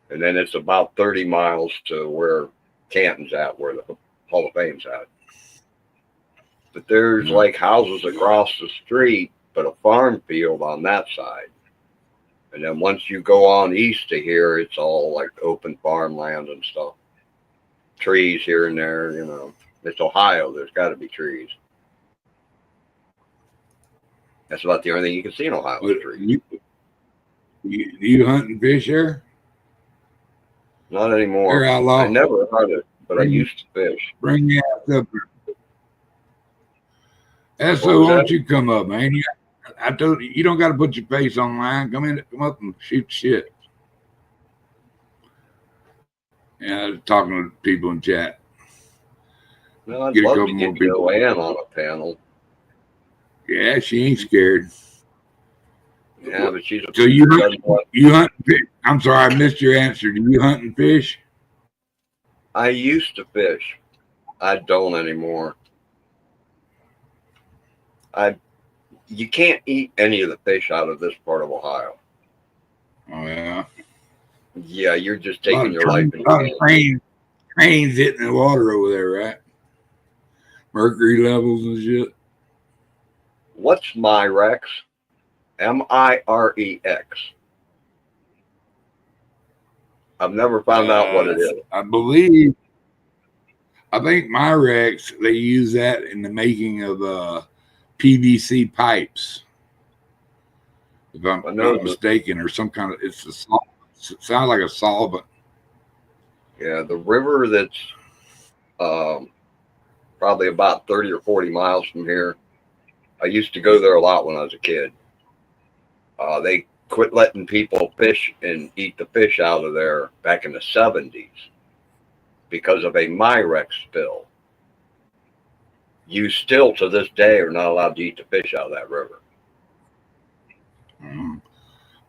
and then it's about 30 miles to where Canton's at, where the Hall of Fame's at. But there's like houses across the street, but a farm field on that side. And then once you go on east to here, it's all like open farmland and stuff. Trees here and there, you know. It's Ohio. There's got to be trees. That's about the only thing you can see in Ohio. Is trees. You hunt and fish there? Not anymore. They're outlaw. I never hunted, but I used to fish. Bring your ass up here. What So was why that? don't you come up, man? I told you don't got to put your face online. Come up and shoot shit. Yeah, talking to people in chat. No, I'd Get a love couple to more get people. Joanne on a panel. Yeah, she ain't scared. Yeah, but she's a So you hunt and fish. I'm sorry, I missed your answer. Do you hunt and fish? I used to fish. I don't anymore. You can't eat any of the fish out of this part of Ohio. Oh yeah. Yeah, you're just A lot taking of your life in trains- a lot your of hands. trains hitting the water over there, right? Mercury levels and shit. What's Mirex? Mirex. I've never found out what it is. I think Mirex, they use that in the making of PVC pipes. If I'm I know not mistaken, or some kind of, it's a solvent. It sounds like a solvent. Yeah, the river that's probably about 30 or 40 miles from here. I used to go there a lot when I was a kid. They quit letting people fish and eat the fish out of there back in the 70s because of a Mirex spill. You still, to this day, are not allowed to eat the fish out of that river.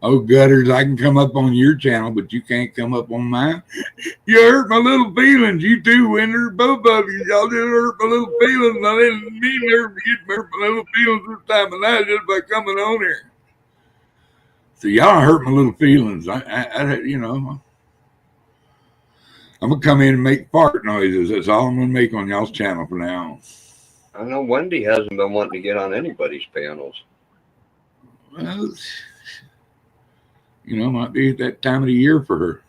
Oh, gutters, I can come up on your channel, but you can't come up on mine. You hurt my little feelings. You too, Winter. Both of you. Y'all just hurt my little feelings. I didn't mean to hurt my little feelings this time of night just by coming on here. So y'all hurt my little feelings. I you know, I'm going to come in and make fart noises. That's all I'm going to make on y'all's channel from now on. I know Wendy hasn't been wanting to get on anybody's panels. Well, you know, might be that time of the year for her.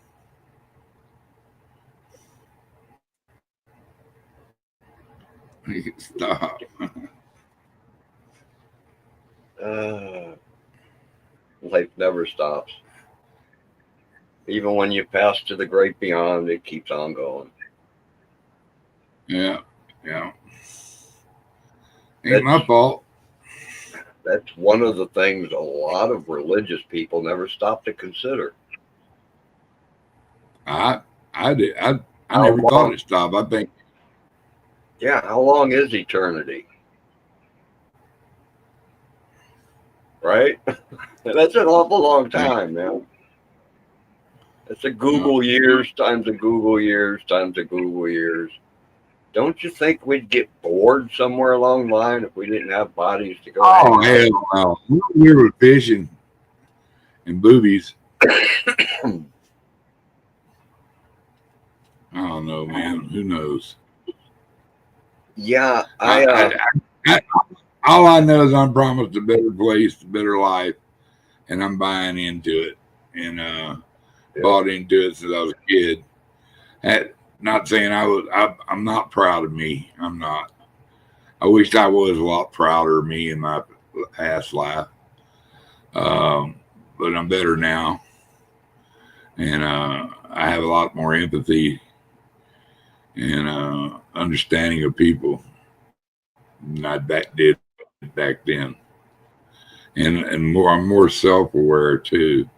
Stop. Life never stops. Even when you pass to the great beyond, it keeps on going. Yeah. Ain't my fault. That's one of the things a lot of religious people never stop to consider. I did. I How never thought long? it stopped. I think Yeah, how long is eternity? Right? That's an awful long time, man. It's a Google years times a Google years times a Google years. Don't you think we'd get bored somewhere along the line if we didn't have bodies to go oh hang out? hell no. We were fishing and boobies. I don't know, man. Who knows? Yeah, All I know is I'm promised a better place, a better life, and I'm buying into it. And bought into it since I was a kid. Not saying I'm not proud of me. I'm not. I wished I was a lot prouder of me in my past life. But I'm better now. And I have a lot more empathy and understanding of people than I did back then. And I'm more self-aware too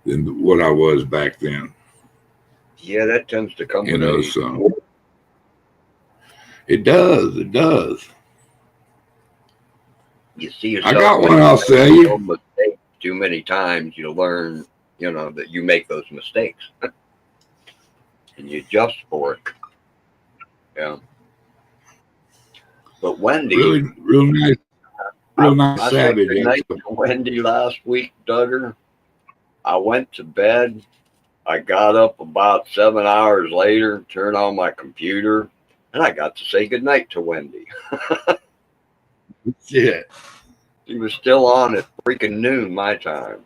than what I was back then. yeah, that tends to come You with know, age. so it does. It does. You see yourself. I got make one I'll say you. no mistake too many times, you learn, that you make those mistakes, and you adjust for it. Yeah. But Wendy, Real nice I said savage. good night to Wendy last week, Duggar. I went to bed. I got up about 7 hours later, turned on my computer, and I got to say goodnight to Wendy. Shit. She was still on at freaking noon my time.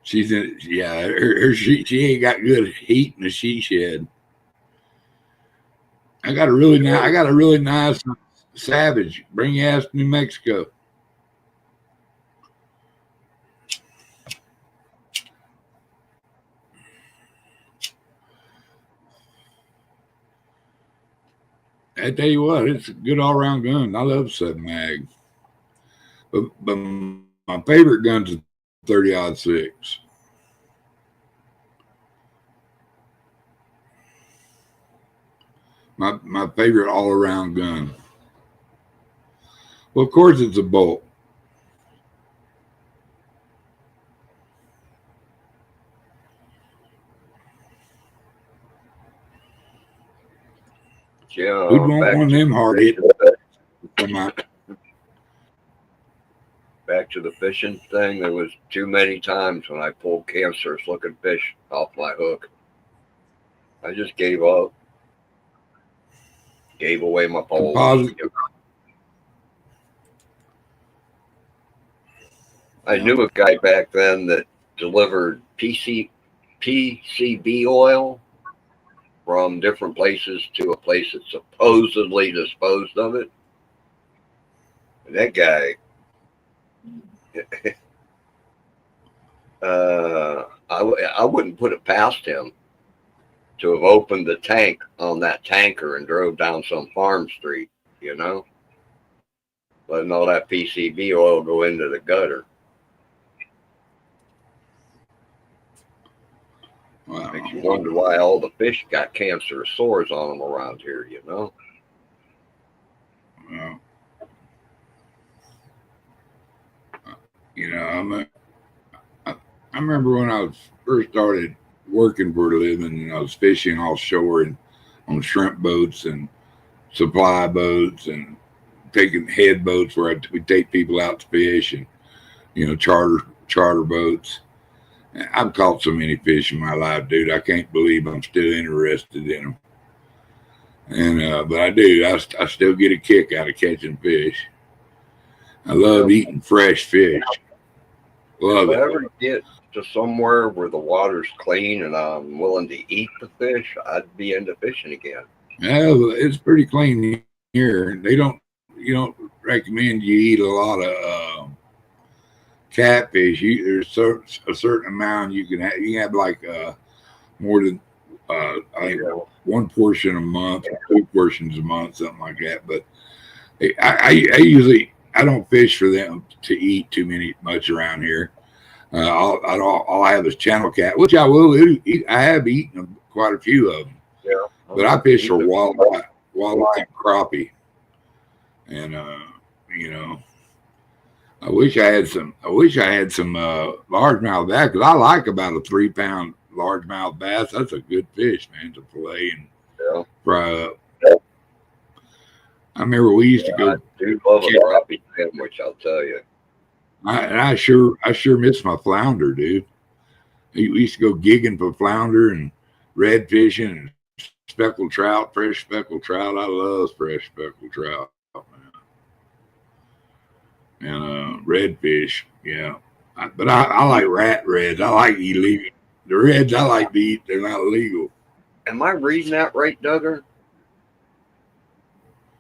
She's in. Yeah, she ain't got good heat in the she shed. I got a really nice savage. Bring your ass to New Mexico. I tell you what, it's a good all-around gun. I love 7 mag, but my favorite gun's a 30-06. My favorite all-around gun. Well, of course, it's a bolt. Yeah, Who'd want one of them hard hit? Back to the fishing thing, there was too many times when I pulled cancerous looking fish off my hook. I just gave up. Gave away my pole. I knew a guy back then that delivered PCB oil from different places to a place that supposedly disposed of it. And that guy, I wouldn't put it past him to have opened the tank on that tanker and drove down some farm street, letting all that PCB oil go into the gutter. Wow. Makes you wonder why all the fish got cancerous sores on them around here, Well, I remember when I first started working for a living, and I was fishing offshore and on shrimp boats and supply boats and taking head boats where we'd take people out to fish and, charter boats. I've caught so many fish in my life, dude. I can't believe I'm still interested in them. And but I do. I still get a kick out of catching fish. I love eating fresh fish. Love if I it. ever get to somewhere where the water's clean and I'm willing to eat the fish, I'd be into fishing again. Yeah, it's pretty clean here. You don't recommend you eat a lot of catfish. There's a certain amount you can have. You can have like more than I think one portion a month, or 2 portions a month, something like that. But I usually I don't fish for them to eat much around here. All I have is channel cat, which I will eat. I have eaten quite a few of them. Yeah. But I fish for walleye and crappie, and you know, I wish I had some largemouth bass, because I like about a 3-pound largemouth bass. That's a good fish, man, to fillet and fry up. I remember we used to go. I do love a crappie sandwich, I'll tell you. I sure miss my flounder, dude. We used to go gigging for flounder and red fishing and speckled trout, fresh speckled trout. I love fresh speckled trout, man. And redfish, yeah. But I like reds. I like illegal. The reds I like to eat. They're not legal. Am I reading that right, Duggar?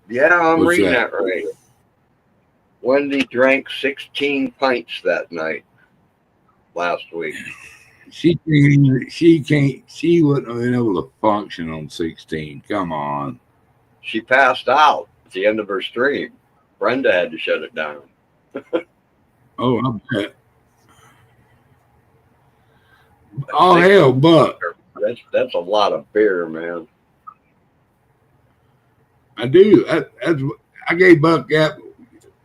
Yeah, I'm reading that right. Wendy drank 16 pints that night last week. She wouldn't have been able to function on 16. Come on. She passed out at the end of her stream. Brenda had to shut it down. Oh, I bet. Oh, hell, Buck. That's a lot of beer, man. I do. I gave Buck that.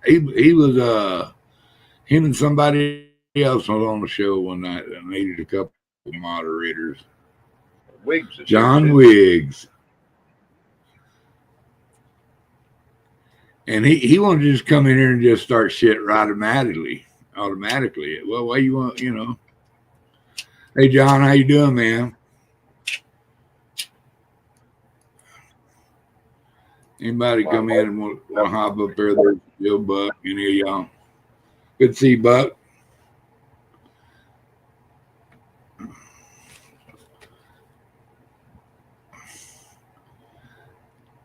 He was him and somebody else was on the show one night. I needed a couple of moderators. Wiggs. John Wiggs. And he wanted to just come in here and just start shit automatically. Well, why you want, Hey, John, how you doing, man? Anybody come in and want to hop up there? There's Bill, Buck, any of y'all. Good to see you, Buck.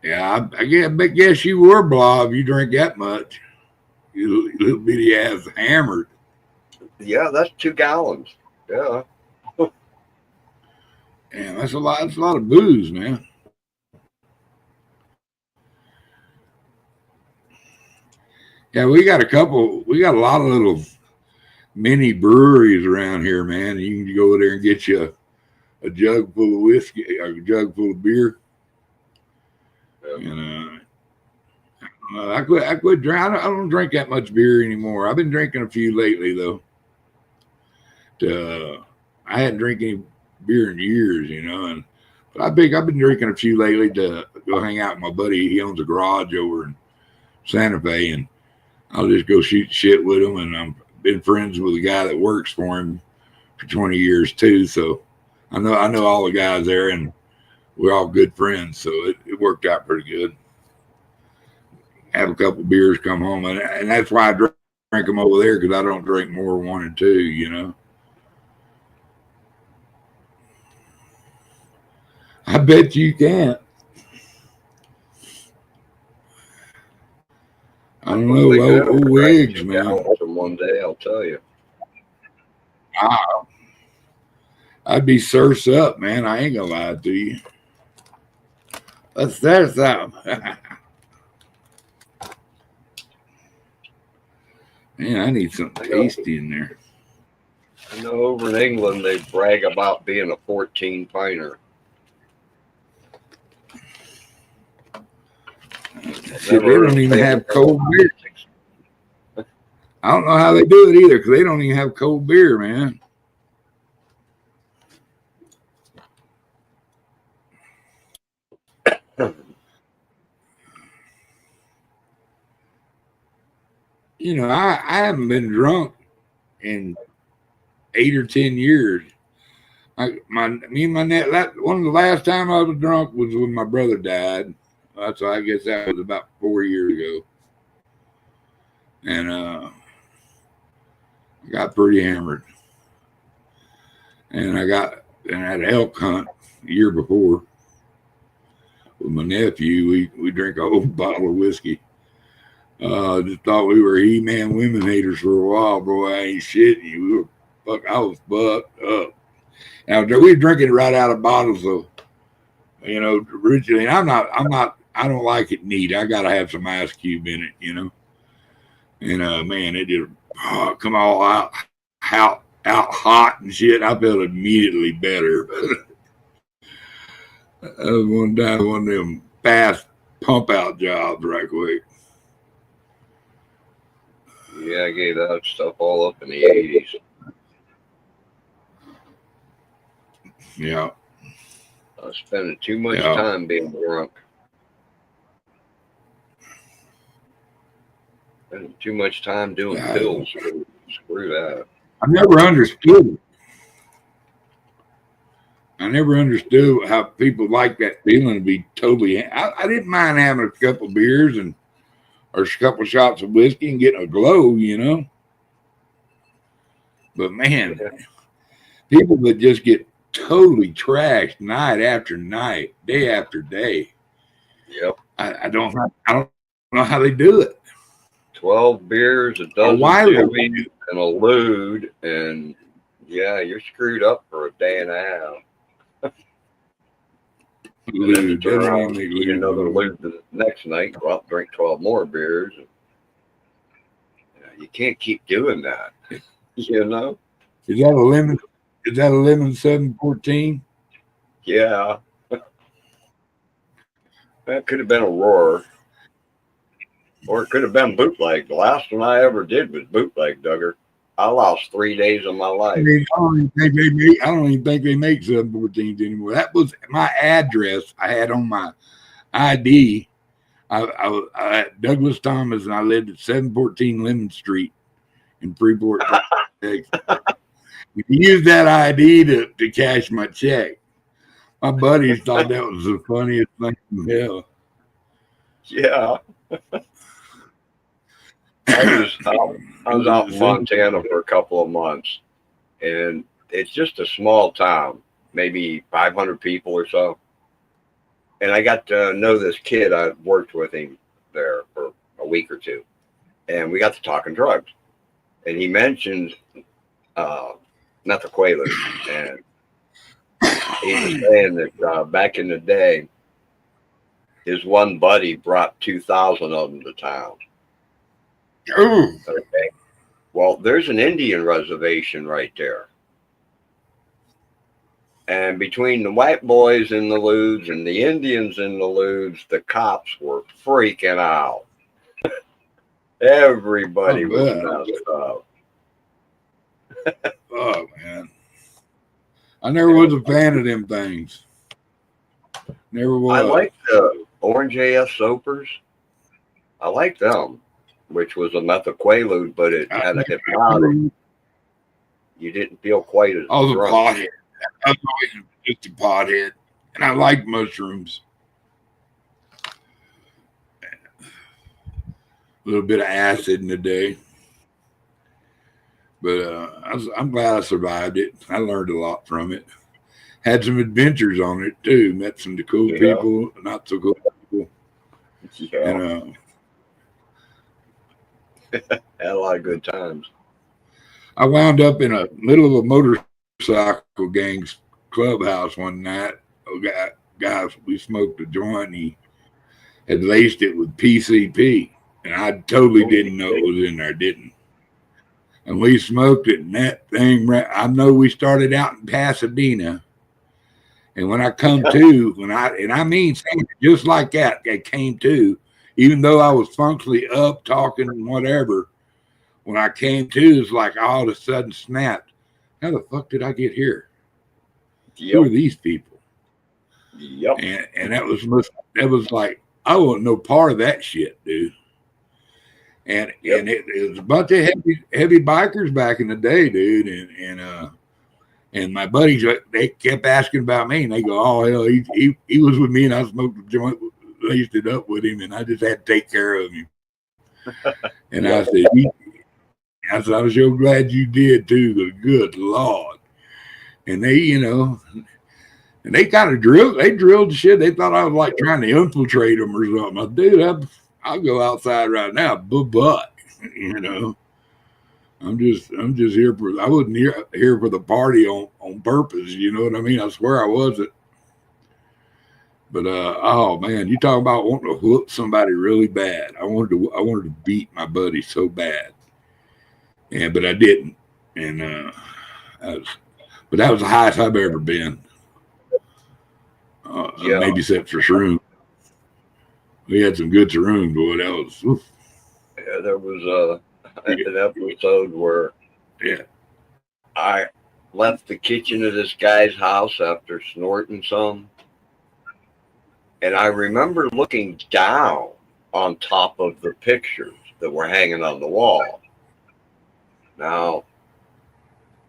Yeah, I guess you were Blob. You drink that much. You little bitty ass hammered. Yeah, that's 2 gallons. Yeah. Damn, that's a lot. That's a lot of booze, man. Yeah, we got a lot of little mini breweries around here, man. You can go over there and get you a jug full of whiskey, a jug full of beer. And I quit drinking. I don't drink that much beer anymore. I've been drinking a few lately, though. I hadn't drank any beer in years, but I've been drinking a few lately to go hang out with my buddy. He owns a garage over in Santa Fe, and I'll just go shoot shit with him. And I've been friends with a guy that works for him for 20 years too. So I know all the guys there, and we're all good friends. So it worked out pretty good. Have a couple beers, come home, and that's why I drink them over there, because I don't drink more than 1 and 2. I bet you can't. I don't know. Old Wiggs, man. One day, I'll tell you. I'd be surfs up, man. I ain't gonna lie to you. Let's surf up. Man, I need something tasty in there. I know over in England they brag about being a 14-pinter. Shit, they don't even have cold beer. I don't know how they do it either, because they don't even have cold beer, man. I haven't been drunk in 8 or 10 years. One of the last time I was drunk was when my brother died. So I guess that was about 4 years ago. And I got pretty hammered. And I had an elk hunt the year before with my nephew. We drank a whole bottle of whiskey. Just thought we were He-Man women haters for a while, bro. I ain't shitting you. I was fucked up. Now we were drinking it right out of bottles, though. Originally, I'm not I don't like it neat. I gotta have some ice cube in it, you know. And man, it just come all out hot and shit. I felt immediately better. That was one of them fast pump out jobs right quick. Yeah, I gave that stuff all up in the 80s. Yeah. I was spending too much time being drunk. Spending too much time doing pills. Screw that. I never understood it. I never understood how people like that feeling to be totally. I didn't mind having a couple beers or a couple shots of whiskey and getting a glow, you know. But man, people that just get totally trashed night after night, day after day. Yep. I don't know how they do it. 12 beers, a dozen Jimmys, and a lewd, and yeah, you're screwed up for a day and a half. And then to turn around, eat another lewd the next night, go out and drink 12 more beers. And, you can't keep doing that, you know? Is that a lemon? Is that a lemon 714? Yeah. That could have been a roar. Or it could have been bootleg. The last one I ever did was bootleg, Duggar. I lost 3 days of my life. I don't even think they make 714s anymore. That was my address I had on my ID. I was at Douglas Thomas, and I lived at 714 Lemon Street in Freeport, Texas. You use that ID to cash my check. My buddies thought that was the funniest thing in hell. Yeah. I was out in Montana for a couple of months, and it's just a small town, maybe 500 people or so. And I got to know this kid. I worked with him there for a week or two, and we got to talking drugs. And he mentioned methaqualone, and he was saying that back in the day, his one buddy brought 2,000 of them to town. Ooh. Okay. Well, there's an Indian reservation right there. And between the white boys in the lewds and the Indians in the lewds, the cops were freaking out. Everybody was messed up. Oh, man. I never was a fan of them things. Never was. I like the Orange AS Soapers. I like them, which was a methaqualone, but it had a hypnotic. You didn't feel quite as I was drunk. a pothead. I was always just a pothead, and I like mushrooms. A little bit of acid in the day. But I'm glad I survived it. I learned a lot from it. Had some adventures on it, too. Met some cool people, not so cool people. Yeah. And, had a lot of good times. I wound up in a middle of a motorcycle gang's clubhouse one night. Guys, we smoked a joint, and he had laced it with PCP. And I totally didn't know it was in there, didn't. And we smoked it, and that thing, I know we started out in Pasadena. And when I come to, I mean saying it just like that, I came to, even though I was functionally up, talking and whatever, when I came to, it's like all of a sudden snapped. How the fuck did I get here? Yep. Who are these people? Yep. And that was like, I wasn't no part of that shit, dude. And it was a bunch of heavy bikers back in the day, dude. And my buddies, they kept asking about me, and they go, "Oh hell, he was with me, and I smoked a joint, laced it up with him, and I just had to take care of him." And I said, I was so glad you did too. Good Lord. And they, and they kind of drilled the shit. They thought I was like trying to infiltrate them or something. I said, dude, I'll go outside right now, but I'm just here for. I wasn't here for the party on purpose. You know what I mean? I swear I wasn't. But oh man, you talk about wanting to whoop somebody really bad. I wanted to beat my buddy so bad, but I didn't. And that was the highest I've ever been. Yeah. Maybe except for Shroom. We had some good Shroom, boy. That was. Oof. Yeah, there was an episode where I left the kitchen of this guy's house after snorting some. And I remember looking down on top of the pictures that were hanging on the wall. Now,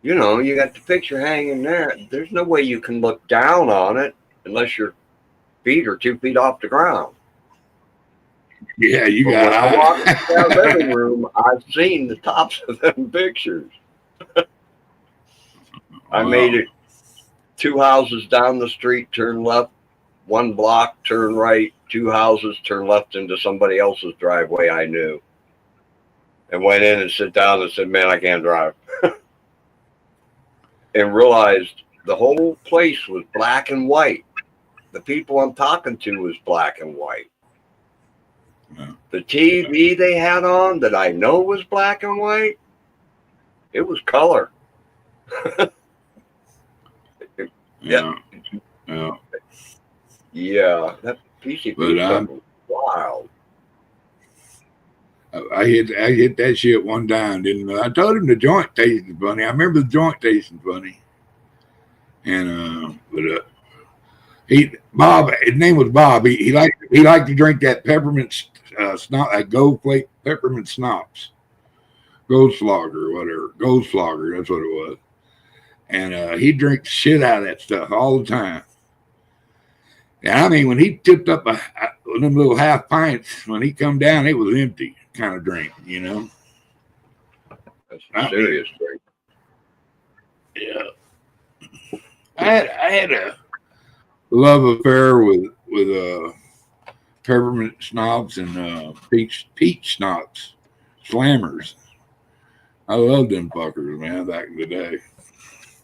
you know, you got the picture hanging there. There's no way you can look down on it unless your feet are 2 feet off the ground. Yeah, you But got. when I walked into that living room, I've seen the tops of them pictures. I made it 2 houses down the street, turn left, 1 block, turn right, 2 houses, turn left into somebody else's driveway I knew. And went in and sat down and said, man, I can't drive. And realized the whole place was black and white. The people I'm talking to was black and white. Yeah. The TV they had on that I know was black and white, it was color. Yeah. Yeah, that PCP stuff was wild. I hit that shit one time, didn't I? I told him the joint tasted funny. I remember the joint tasting funny. And Bob, his name was Bob. He liked to drink that peppermint that gold flake peppermint schnapps, Goldschlager or whatever, Goldschlager. That's what it was. And he drank the shit out of that stuff all the time. And I mean, when he tipped up them little half pints, when he come down, it was empty kind of drink, you know. That's a serious drink. Yeah. I had a love affair with peppermint schnapps and peach schnapps, slammers. I loved them fuckers, man, back in the day.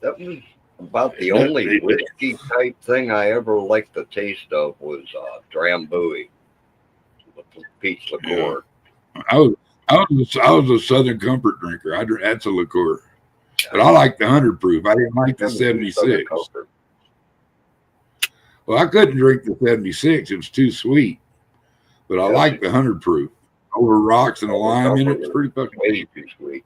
That was about the only whiskey type thing I ever liked the taste of was Drambuie, peach liqueur. Yeah. I was a Southern Comfort drinker. That's a liqueur, but I like the 100 proof. I didn't like the 76. Well, I couldn't drink the 76; it was too sweet. But I like the 100 proof over rocks and a lime in it. It's pretty fucking way too sweet.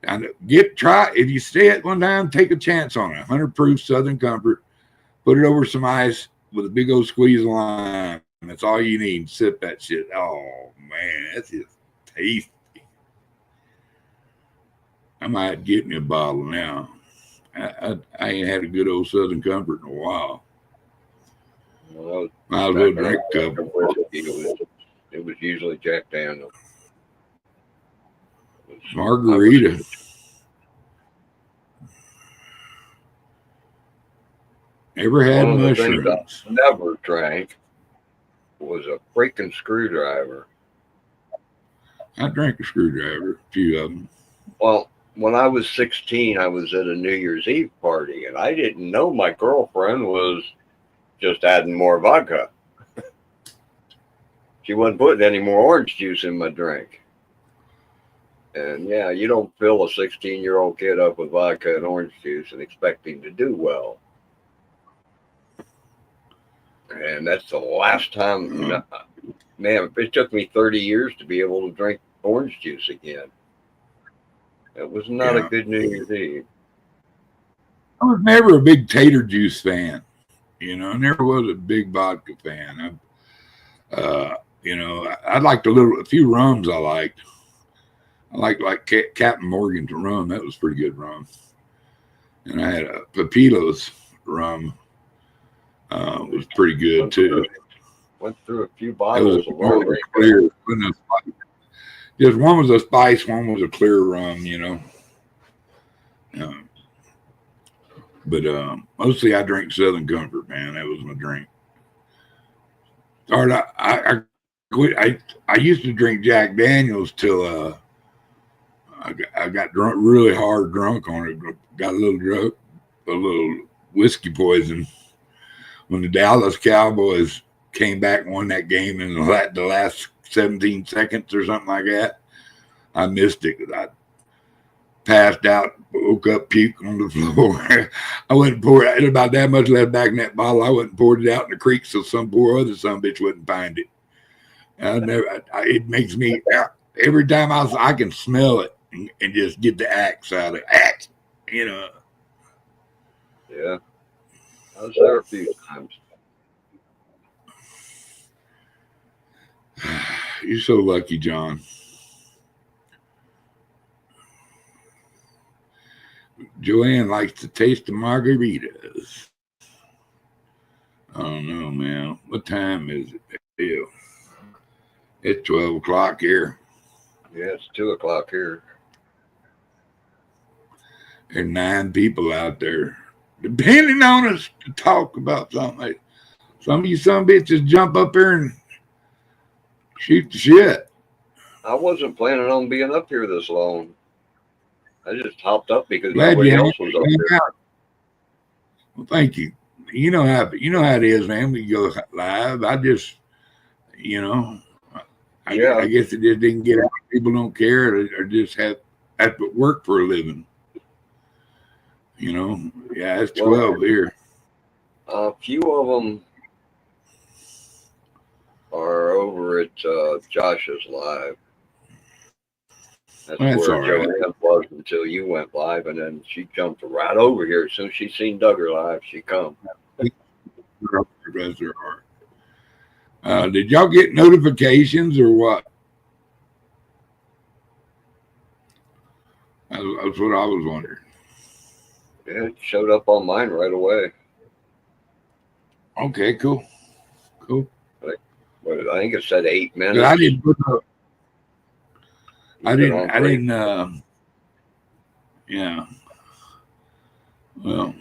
And try if you stay at one time, take a chance on it. 100 proof Southern Comfort. Put it over some ice with a big old squeeze of lime. That's all you need. Sip that shit. Oh man, that's just tasty. I might get me a bottle now. I ain't had a good old Southern Comfort in a while. Well, might as well drink a couple. It was usually Jack Daniels. Margarita. Ever had One of the things mushrooms? I never drank was a freaking screwdriver. I drank a screwdriver, a few of them. Well, when I was 16, I was at a New Year's Eve party, and I didn't know my girlfriend was just adding more vodka. She wasn't putting any more orange juice in my drink. And yeah, you don't fill a 16-year-old kid up with vodka and orange juice and expect him to do well. And that's the last time, man, it took me 30 years to be able to drink orange juice again. It was not a good New Year's Eve. I was never a big tater juice fan. You know, I never was a big vodka fan. You know, I liked a few rums I liked. I like Captain Morgan's rum. That was pretty good rum. And I had a Pepilos rum. Was pretty good too. Went through a few bottles of rum. Clear. Just one was a spice, one was a clear rum, you know. But mostly I drink Southern Comfort, man. That was my drink. I quit. I used to drink Jack Daniels till I got drunk, really hard drunk on it. Got a little whiskey poison. when the Dallas Cowboys came back and won that game in the last 17 seconds or something like that. I missed it because I passed out, woke up, puked on the floor. I went and poured it. About that much left back in that bottle. I went and poured it out in the creek so some poor other son bitch wouldn't find it. It makes me, every time I can smell it and just get the axe out of it. You know. Yeah. I was there a few times. You're so lucky, John. Joanne likes to taste the margaritas. I don't know, man. What time is it? Ew. It's 12 o'clock here. Yeah, it's 2 o'clock here. There's 9 people out there depending on us to talk about something. Some of you some bitches jump up here and shoot the shit. I wasn't planning on being up here this long. I just hopped up because Glad nobody you else was up there. Well, thank you. You know how it is, man. We go live. I just, I guess it just didn't get out. People don't care or just have to work for a living. Yeah, it's 12 here. A few of them are over at Josh's live. That's where Joanne was until you went live, and then she jumped right over here. As soon as she seen Duggar live, she come. Did y'all get notifications or what? That's what I was wondering. Yeah, it showed up on mine right away. Okay, cool. But I think it said 8 minutes. I didn't put up. Yeah. Well.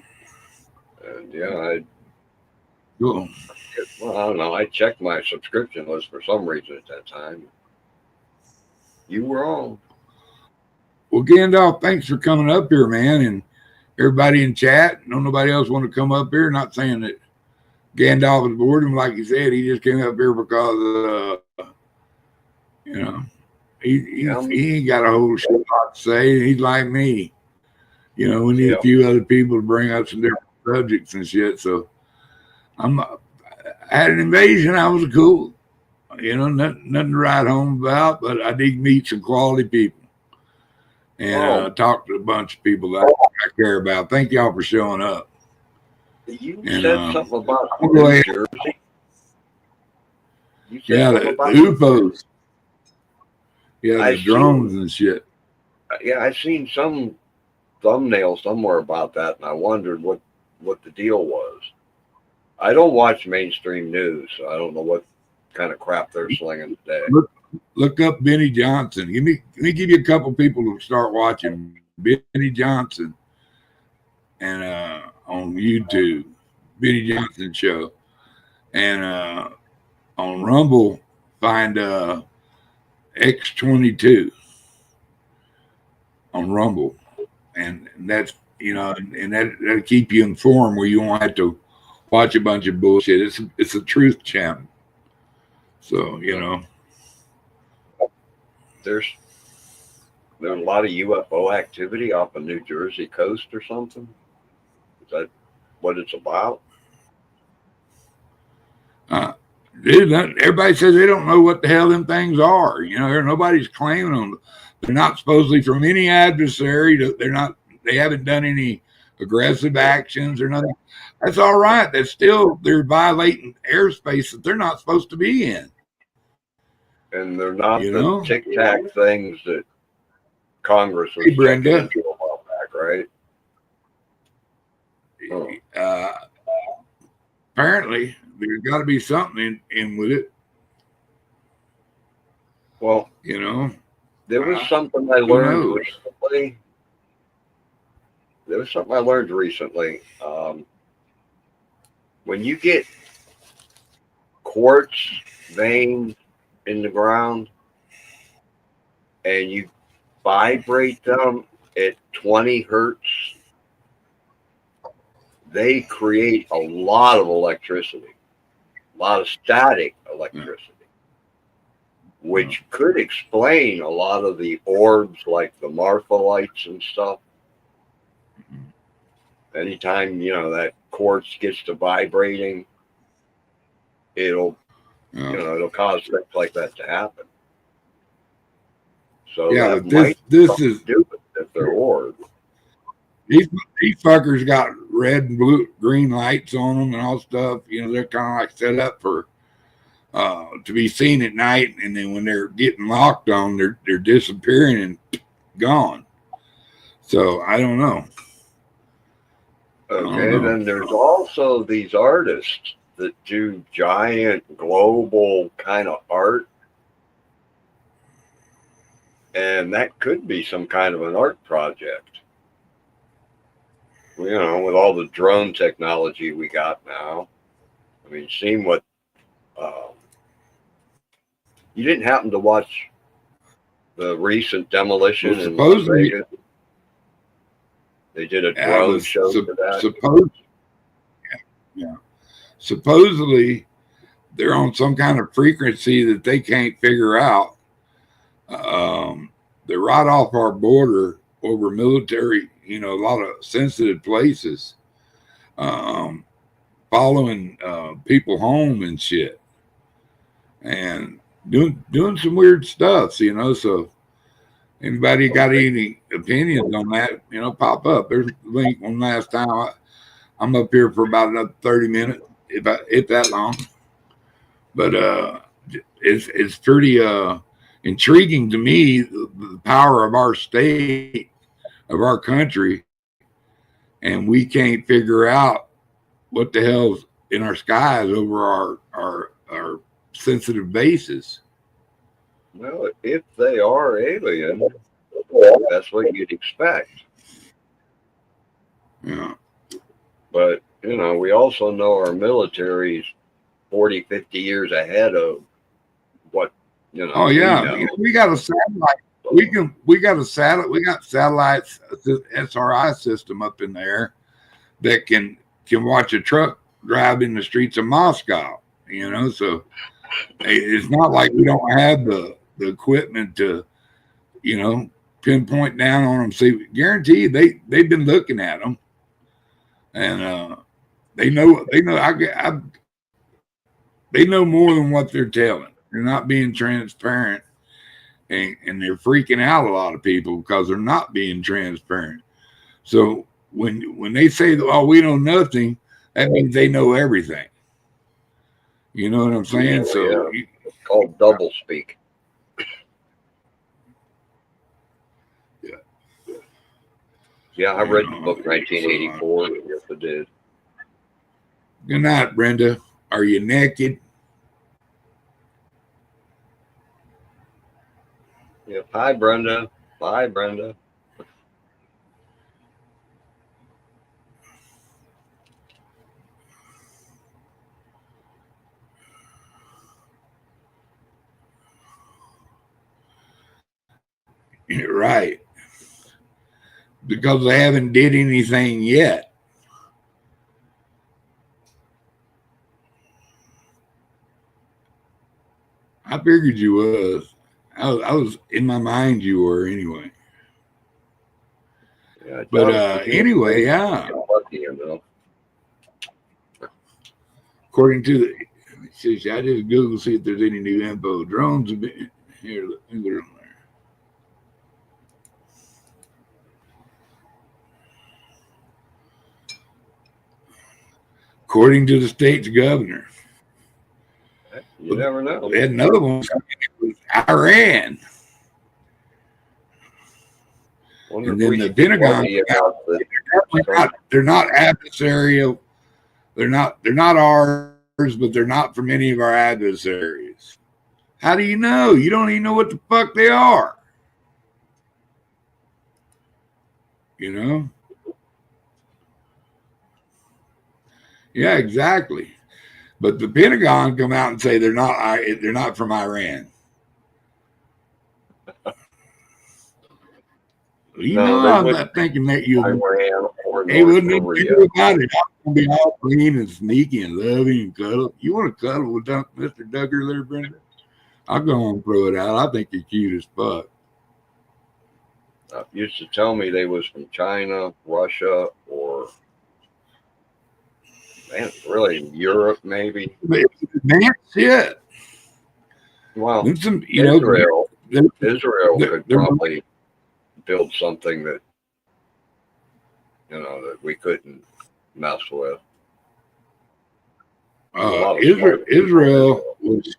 And yeah, Cool. Well, I don't know. I checked my subscription list for some reason at that time. You were on. Well, Gandalf, thanks for coming up here, man, and everybody in chat. No, nobody else want to come up here. Not saying that Gandalf is bored him, like he said. He just came up here because, he ain't got a whole shit lot to say. He's like me. We need a few other people to bring up some different subjects and shit. So I had an invasion. I was cool. Nothing to write home about, but I did meet some quality people. And talk to a bunch of people that I care about. Thank y'all for showing up. You said something about New Jersey. The UFOs. Yeah, the drones and shit. Yeah, I seen some thumbnail somewhere about that, and I wondered what the deal was. I don't watch mainstream news, so I don't know what kind of crap they're slinging today. Look up Benny Johnson. Let me give you a couple people to start watching. Benny Johnson and on YouTube, Benny Johnson Show, and on Rumble find X22 on Rumble, and that's and that'll keep you informed where you won't have to watch a bunch of bullshit. It's a truth channel, so There's a lot of UFO activity off the New Jersey coast or something. Is that what it's about? Dude, everybody says they don't know what the hell them things are. Nobody's claiming them. They're not supposedly from any adversary. They haven't done any aggressive actions or nothing. That's all right. They're violating airspace that they're not supposed to be in. And they're not the Tic Tac things that Congress was checking into a while back, right? Apparently, there's got to be something in with it. Well, there was something I learned recently. When you get quartz veins in the ground and you vibrate them at 20 hertz, they create a lot of electricity, a lot of static electricity, which could explain a lot of the orbs like the Marfa lights and stuff. Anytime, that quartz gets to vibrating, it'll cause things like that to happen. So Yeah, that but this is stupid if they're orbs. These fuckers got red and blue, green lights on them and all stuff. They're kind of like set up for to be seen at night, and then when they're getting locked on, they're disappearing and gone. So I don't know. Okay, then there's also these artists that do giant global kind of art. And that could be some kind of an art project. With all the drone technology we got now. I mean, seeing what you didn't happen to watch the recent demolition in Las Vegas? They did a drone show for that. Supposedly, they're on some kind of frequency that they can't figure out. They're right off our border over military, a lot of sensitive places, following people home and shit, and doing some weird stuff, So anybody got any opinions on that, pop up. There's a link one last time. I'm up here for about another 30 minutes, if that long. But it's pretty intriguing to me, the power of our state, of our country, and we can't figure out what the hell's in our skies over our sensitive bases. Well, if they are alien, that's what you'd expect. Yeah. But, we also know our military's 40, 50 years ahead of what, Oh, yeah. We got a satellite. We got satellites, SRI system up in there that can watch a truck drive in the streets of Moscow, So it's not like we don't have the equipment to, pinpoint down on them. See, guarantee they've been looking at them, and they know they know more than what they're telling. They're not being transparent, and they're freaking out a lot of people because they're not being transparent. So when they say, "Oh, we know nothing," that means they know everything. You know what I'm saying? So it's called double speak. Yeah, I read the book 1984. Yes, I did. Good night, Brenda. Are you naked? Yeah. Hi, Brenda. Bye, Brenda. Right. Because they haven't did anything yet. I figured you was. I was in my mind you were anyway. Yeah, but anyway, yeah. According to the, I just Google see if there's any new info. Drones have been here. Look on there. According to the state's governor. You never know. They had another one. It was Iran. And then the Pentagon, they're not adversarial. They're not ours, but they're not from any of our adversaries. How do you know? You don't even know what the fuck they are. Yeah, exactly. But the Pentagon come out and say they're not from Iran. You No, know, they I'm wouldn't not thinking that you. Iran or Hey, North wouldn't Korea. do about it. I'm gonna be all clean and sneaky and loving and cuddle. You want to cuddle with Mr. Duggar there, Brenda? I'll go and throw it out. I think you're cute as fuck. Used to tell me they was from China, Russia, or really Europe, maybe. Man, shit. Well, Then some, Israel they're- could they're- probably build something that that we couldn't mess with. A lot of smart people. Israel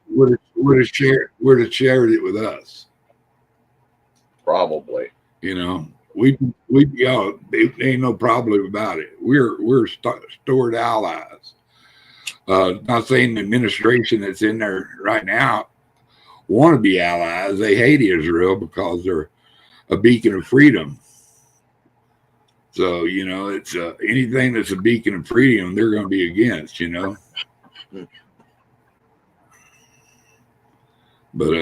would have shared it with us. Probably. You know, we ain't no problem about it. We're stored allies. Not saying the administration that's in there right now want to be allies. They hate Israel because they're a beacon of freedom. So, it's anything that's a beacon of freedom, they're going to be against, But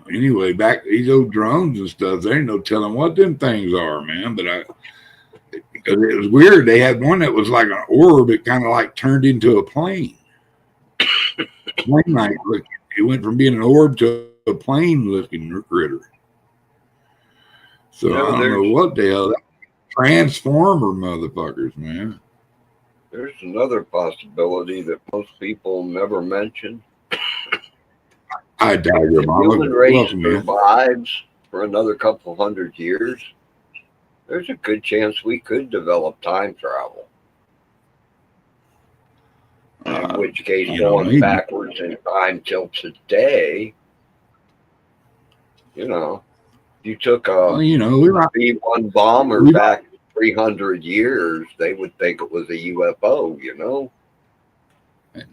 anyway, back to these old drones and stuff, there ain't no telling what them things are, man. But it was weird. They had one that was like an orb. It kind of like turned into a plane. Plane-like looking. It went from being an orb to a plane-looking critter. So I don't know what the hell. Transformer motherfuckers, man. There's another possibility that most people never mention. I doubt your If mama. human race Welcome, man. survives for another couple hundred years, there's a good chance we could develop time travel. In which case, going maybe. backwards in time till today, you took a B-1 bomber back 300 years, they would think it was a UFO,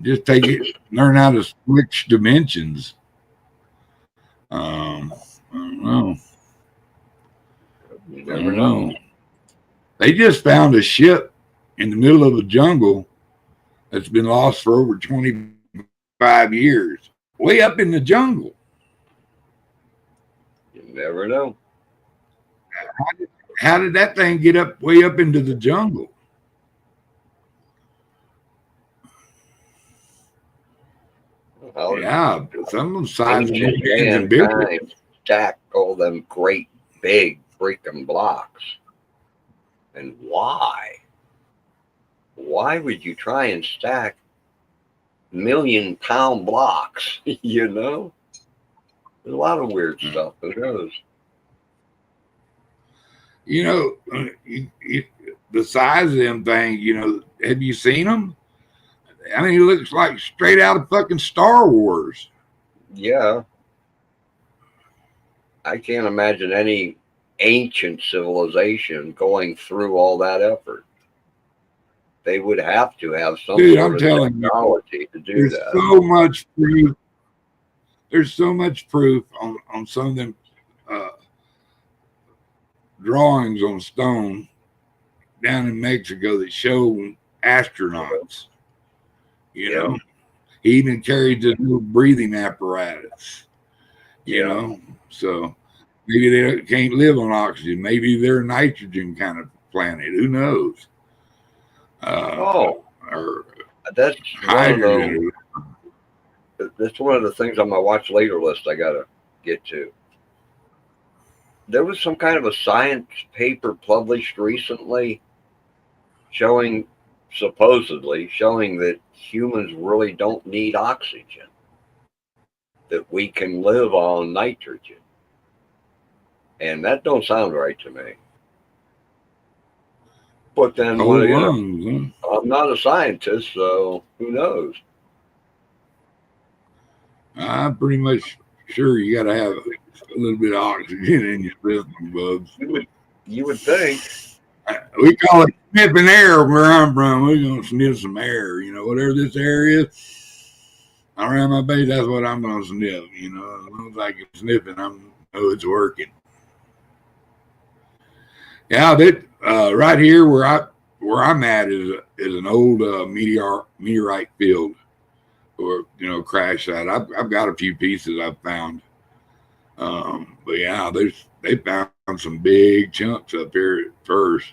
Just take it, learn how to switch dimensions. I don't know. You never know. They just found a ship in the middle of a jungle that's been lost for over 25 years, way up in the jungle. You never know. How did that thing get up way up into the jungle? Yeah, some of them size and bigger. Stack all them great big freaking blocks. And why? Why would you try and stack 1,000,000-pound blocks? There's a lot of weird stuff. Who knows? The size of them things, have you seen them? I mean, it looks like straight out of fucking Star Wars. Yeah. I can't imagine any ancient civilization going through all that effort. They would have to have some sort of technology to do that. So much proof. There's so much proof on some of them drawings on stone down in Mexico that show astronauts. He even carried this little breathing apparatus. So maybe they can't live on oxygen. Maybe they're a nitrogen kind of planet. Who knows? Or that's hydrogen. That's one of the things on my watch later list I gotta get to. There was some kind of a science paper published recently supposedly showing that humans really don't need oxygen, that we can live on nitrogen. And that don't sound right to me. But then I'm not a scientist, so who knows? I'm pretty much sure you got to have a little bit of oxygen in your system, Bubs. You would think. We call it sniffing air where I'm from. We're going to sniff some air. Whatever this air is, around my base, that's what I'm going to sniff. As long as I can sniff it, I know it's working. Yeah, right here where I'm at is an old meteorite field or crash site. I've got a few pieces I've found. But yeah, they found some big chunks up here at first,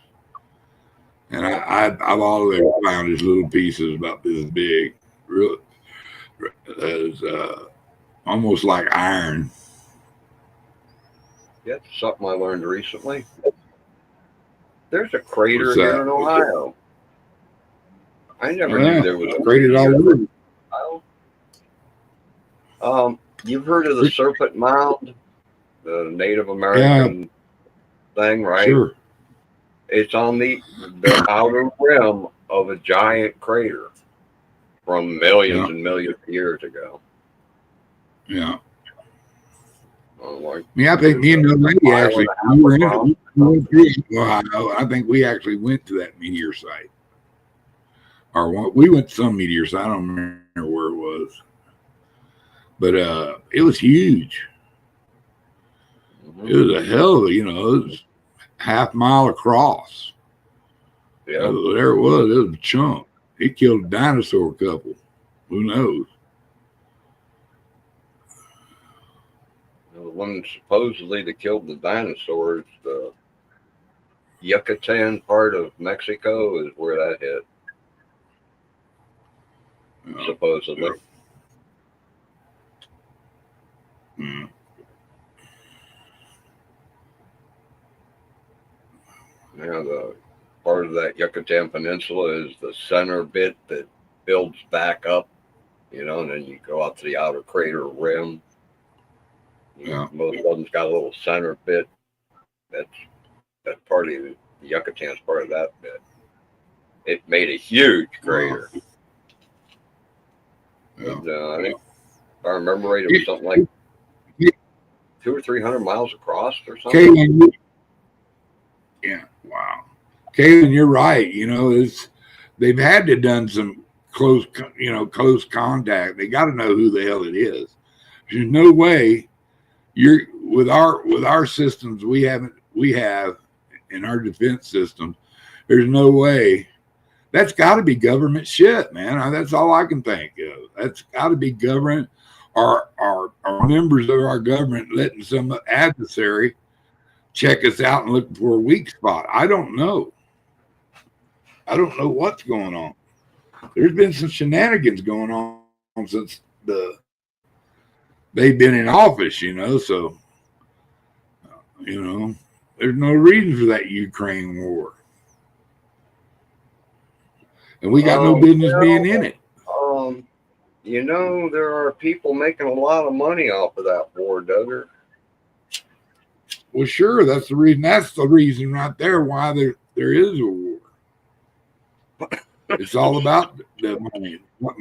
and I've always found these little pieces about this big, real, as almost like iron. Yeah, it's something I learned recently. There's a crater What's here that? in Ohio. I never Yeah, knew there was a graded all crater. over. You've heard of the Serpent Mound, the Native American thing, right? Sure. It's on the outer rim of a giant crater from millions and millions of years ago. Yeah. Like, I think me and the lady actually we went through Ohio. I think we actually went to that meteor site, or we went to some meteor site. I don't remember where it was, but it was huge. It was a hell of a, it was half-mile across. Yeah, there it was. It was a chunk. It killed a dinosaur couple. Who knows? the one supposedly that killed the dinosaurs, the Yucatan part of Mexico, is where that hit. Supposedly. Yeah. Now, the part of that Yucatan Peninsula is the center bit that builds back up, and then you go out to the outer crater rim. Yeah. Most of them's got a little center bit. That's part of the Yucatan's part of that bit. It made a huge crater. Wow. But, I think, if I remember right, it was something like 200 or 300 miles across or something. Yeah, wow. Kaylin, you're right. They've had to done some close contact. They got to know who the hell it is. There's no way with our systems we have in our defense systems. There's no way. That's got to be government shit, man. That's all I can think of. That's got to be government or members of our government letting some adversary check us out and look for a weak spot. I don't know. I don't know what's going on. There's been some shenanigans going on since they've been in office, so there's no reason for that Ukraine war. And we got no business being in it. There are people making a lot of money off of that war, Duggar. Well, sure, that's the reason. That's the reason right there why there is a war. It's all about the money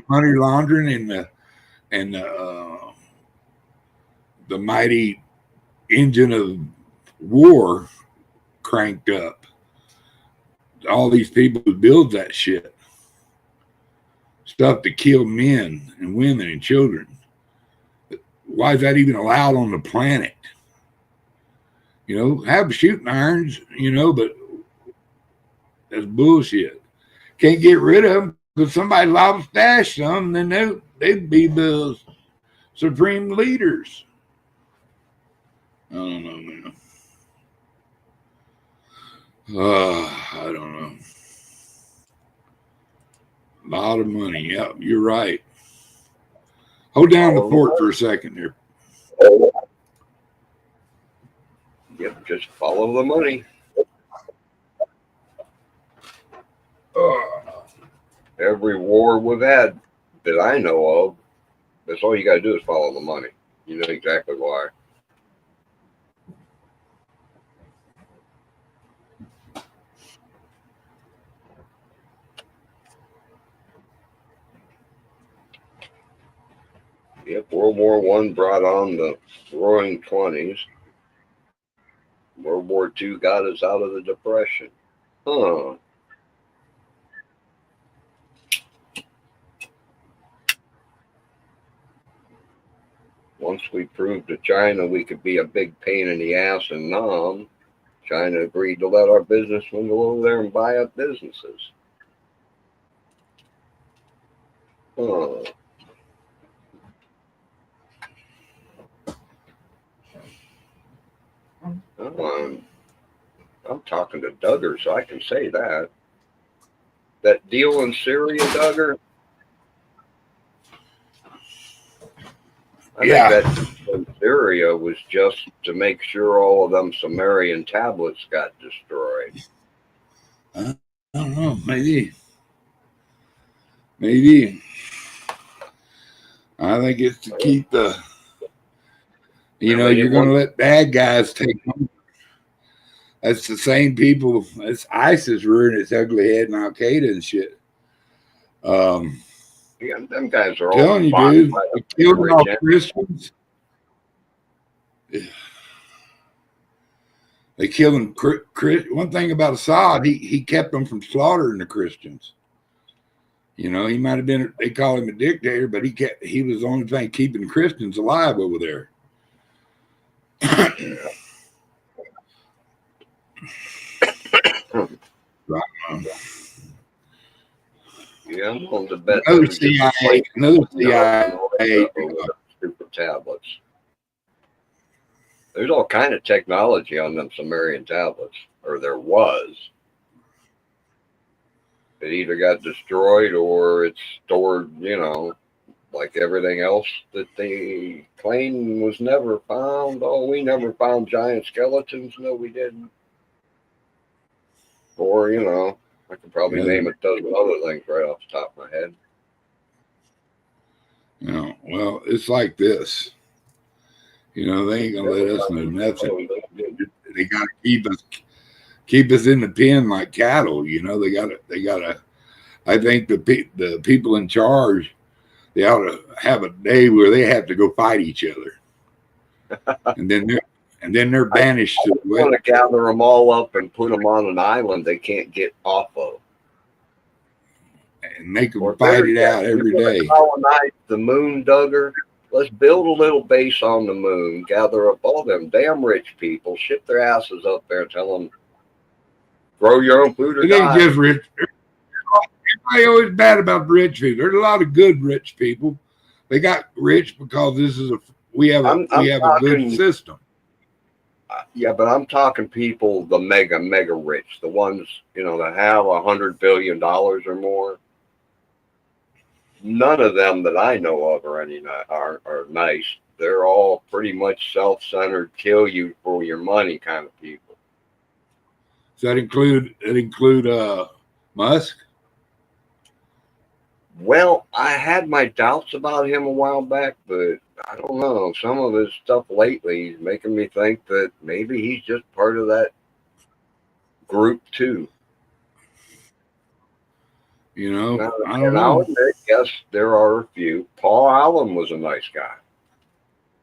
laundering and the mighty engine of war cranked up. All these people who build that shit, stuff to kill men and women and children. Why is that even allowed on the planet? Have shooting irons, but that's bullshit. Can't get rid of them because somebody loves stash some, then they'd be the supreme leaders. I don't know, man. I don't know. A lot of money. Yep, you're right. Hold down the fort for a second here. Yep, just follow the money. Every war we've had that I know of, that's all you got to do is follow the money. You know exactly why. Yep, World War I brought on the roaring 20s. World War II got us out of the Depression. Huh. Once we proved to China we could be a big pain in the ass in Nam, China agreed to let our businessmen go over there and buy up businesses. Huh. I'm talking to Duggar, so I can say that. That deal in Syria, Duggar. I think that deal in Syria was just to make sure all of them Sumerian tablets got destroyed. I don't know. Maybe. I think it's to keep the. You know, you're going to let bad guys take over. That's the same people. That's ISIS rearing its ugly head and Al Qaeda and shit. Yeah, them guys are all telling you, dude. They killed all Christians. They killed them. One thing about Assad, he kept them from slaughtering the Christians. You know, he might have been. They call him a dictator, but he was the only thing keeping Christians alive over there. Yeah, I'm willing to bet another CIA super tablets. There's all kind of technology on them Sumerian tablets, or there was. It either got destroyed or it's stored, you know, like everything else that they claim was never found. Oh, we never found giant skeletons. No, we didn't. Or, you know, I could probably name a dozen other things right off the top of my head. You know, well, it's like this. You know, they ain't gonna let us know nothing. They gotta keep us in the pen like cattle. You know, they gotta. I think the people in charge, they ought to have a day where they have to go fight each other, and then they're banished. I want to gather them all up and put them on an island they can't get off of, and make them fight it out every day. Colonize the moon, Duggar. Let's build a little base on the moon, gather up all them damn rich people, ship their asses up there, and tell them, grow your own food or die. It ain't just rich. Everybody always bad about rich people. There's a lot of good rich people. They got rich because we have a good system. Yeah, but I'm talking people, the mega rich, the ones, you know, that have $100 billion or more. None of them that I know of are nice. They're all pretty much self-centered, kill you for your money kind of people. Does that include Musk? Well, I had my doubts about him a while back, but I don't know. Some of his stuff lately is making me think that maybe he's just part of that group too. You know, I don't know. I'll admit, yes, there are a few. Paul Allen was a nice guy.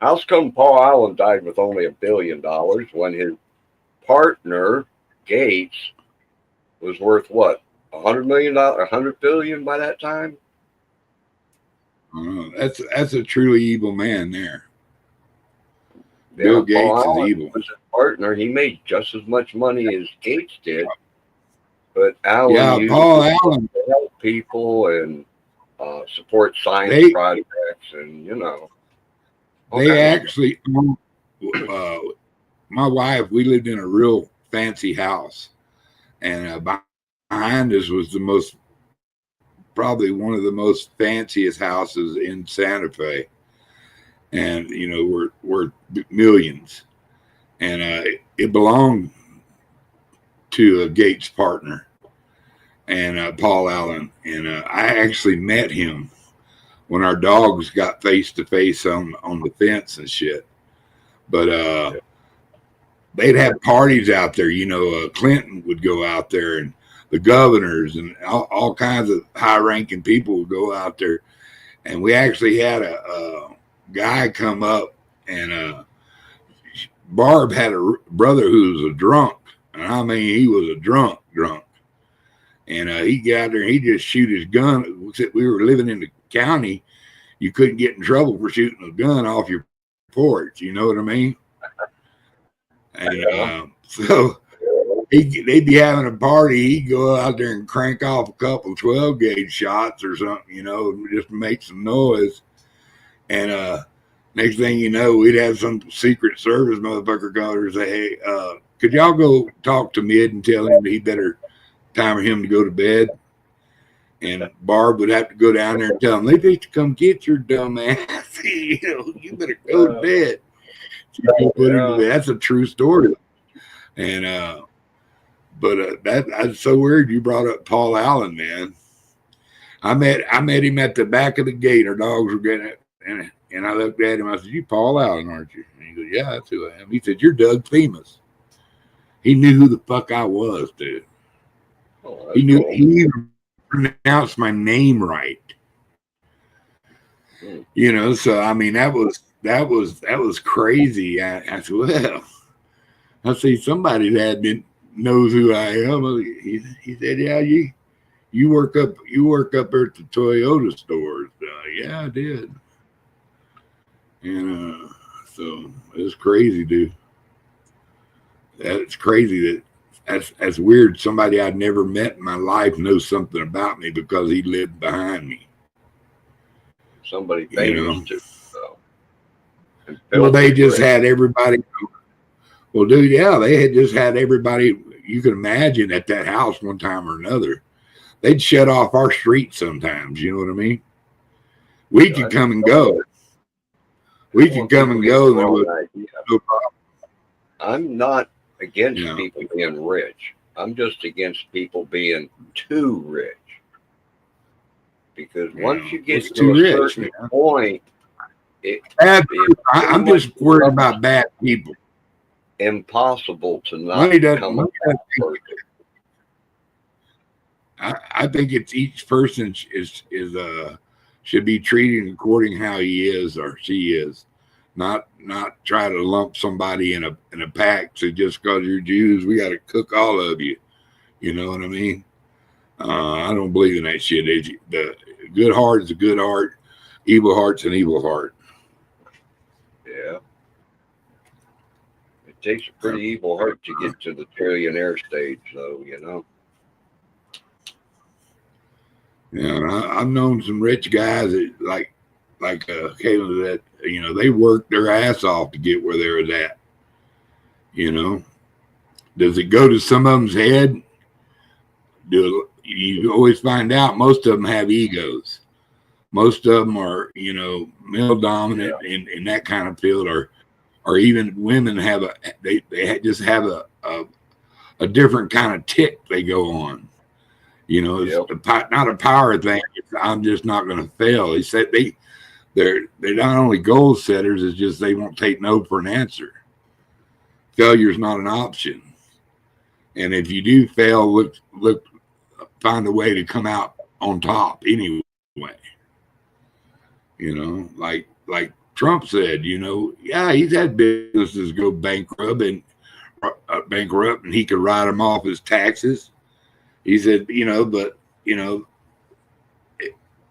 How's come Paul Allen died with only $1 billion when his partner Gates was worth what? $100 million, $100 billion by that time? That's a truly evil man there. Yeah, Bill Gates Paul is evil. Was his partner. He made just as much money as Gates did, but Allen used Paul it Allen to help people and support science projects, and you know. They actually, my wife, we lived in a real fancy house, and behind us was probably one of the most fanciest houses in Santa Fe, and you know we're millions, and it belonged to a Gates partner, and Paul Allen, and I actually met him when our dogs got face to face on the fence and shit, but they'd have parties out there. You know, Clinton would go out there, and the governors and all kinds of high-ranking people would go out there. And we actually had a guy come up, and Barb had a brother who was a drunk. And I mean, he was a drunk. And he got out there and he just shoot his gun. We were living in the county. You couldn't get in trouble for shooting a gun off your porch. You know what I mean? And so they'd be having a party. He'd go out there and crank off a couple 12 gauge shots or something, you know, just make some noise. And Next thing you know, we'd have some Secret Service motherfucker call her and say, "Hey, could y'all go talk to Mid and tell him he better time him to go to bed?" And Barb would have to go down there and tell him, "They need to come get your dumb ass. You better go to bed." That's a true story. And that's so weird. You brought up Paul Allen, man. I met him at the back of the gate. Our dogs were getting it, and I looked at him. I said, "You Paul Allen, aren't you?" And he goes, "Yeah, that's who I am." He said, "You're Doug Themis." He knew who the fuck I was, dude. Oh, He knew. cool. He even pronounced my name right. You know, so I mean, that was crazy. I said, "Well, I see somebody that knows who I am." He said, "Yeah, you work up there at the Toyota stores." Yeah, I did. And so it's crazy, dude. That's crazy that's weird. Somebody I'd never met in my life knows something about me because he lived behind me. Somebody famous know? too. So. Well, they just had everybody. Well, dude, yeah, they had just had everybody you can imagine at that house one time or another. They'd shut off our street sometimes. You know what I mean? We could come and go. We could come and go. There was no problem. I'm not against people being rich. I'm just against people being too rich. Because once you get to a certain point, I'm just worried about bad people. Impossible to not become a bad person. I think it's each person should be treated according how he is or she is, not try to lump somebody in a pack. So just because you're Jews, we got to cook all of you. You know what I mean? I don't believe in that shit. The good heart is a good heart. Evil heart's an evil heart. Yeah. It takes a pretty evil heart to get to the trillionaire stage, though, you know. Yeah, I've known some rich guys that like Caleb that they worked their ass off to get where they was at. You know, does it go to some of them's head? You always find out most of them have egos. Most of them are male dominant in that kind of field, or even women have they just have a different kind of tick they go on. It's not a power thing. I'm just not going to fail. He said they're not only goal setters, it's just they won't take no for an answer. Failure's not an option. And if you do fail, find a way to come out on top anyway. Like Trump said, he's had businesses go bankrupt and he could write them off as taxes. He said, it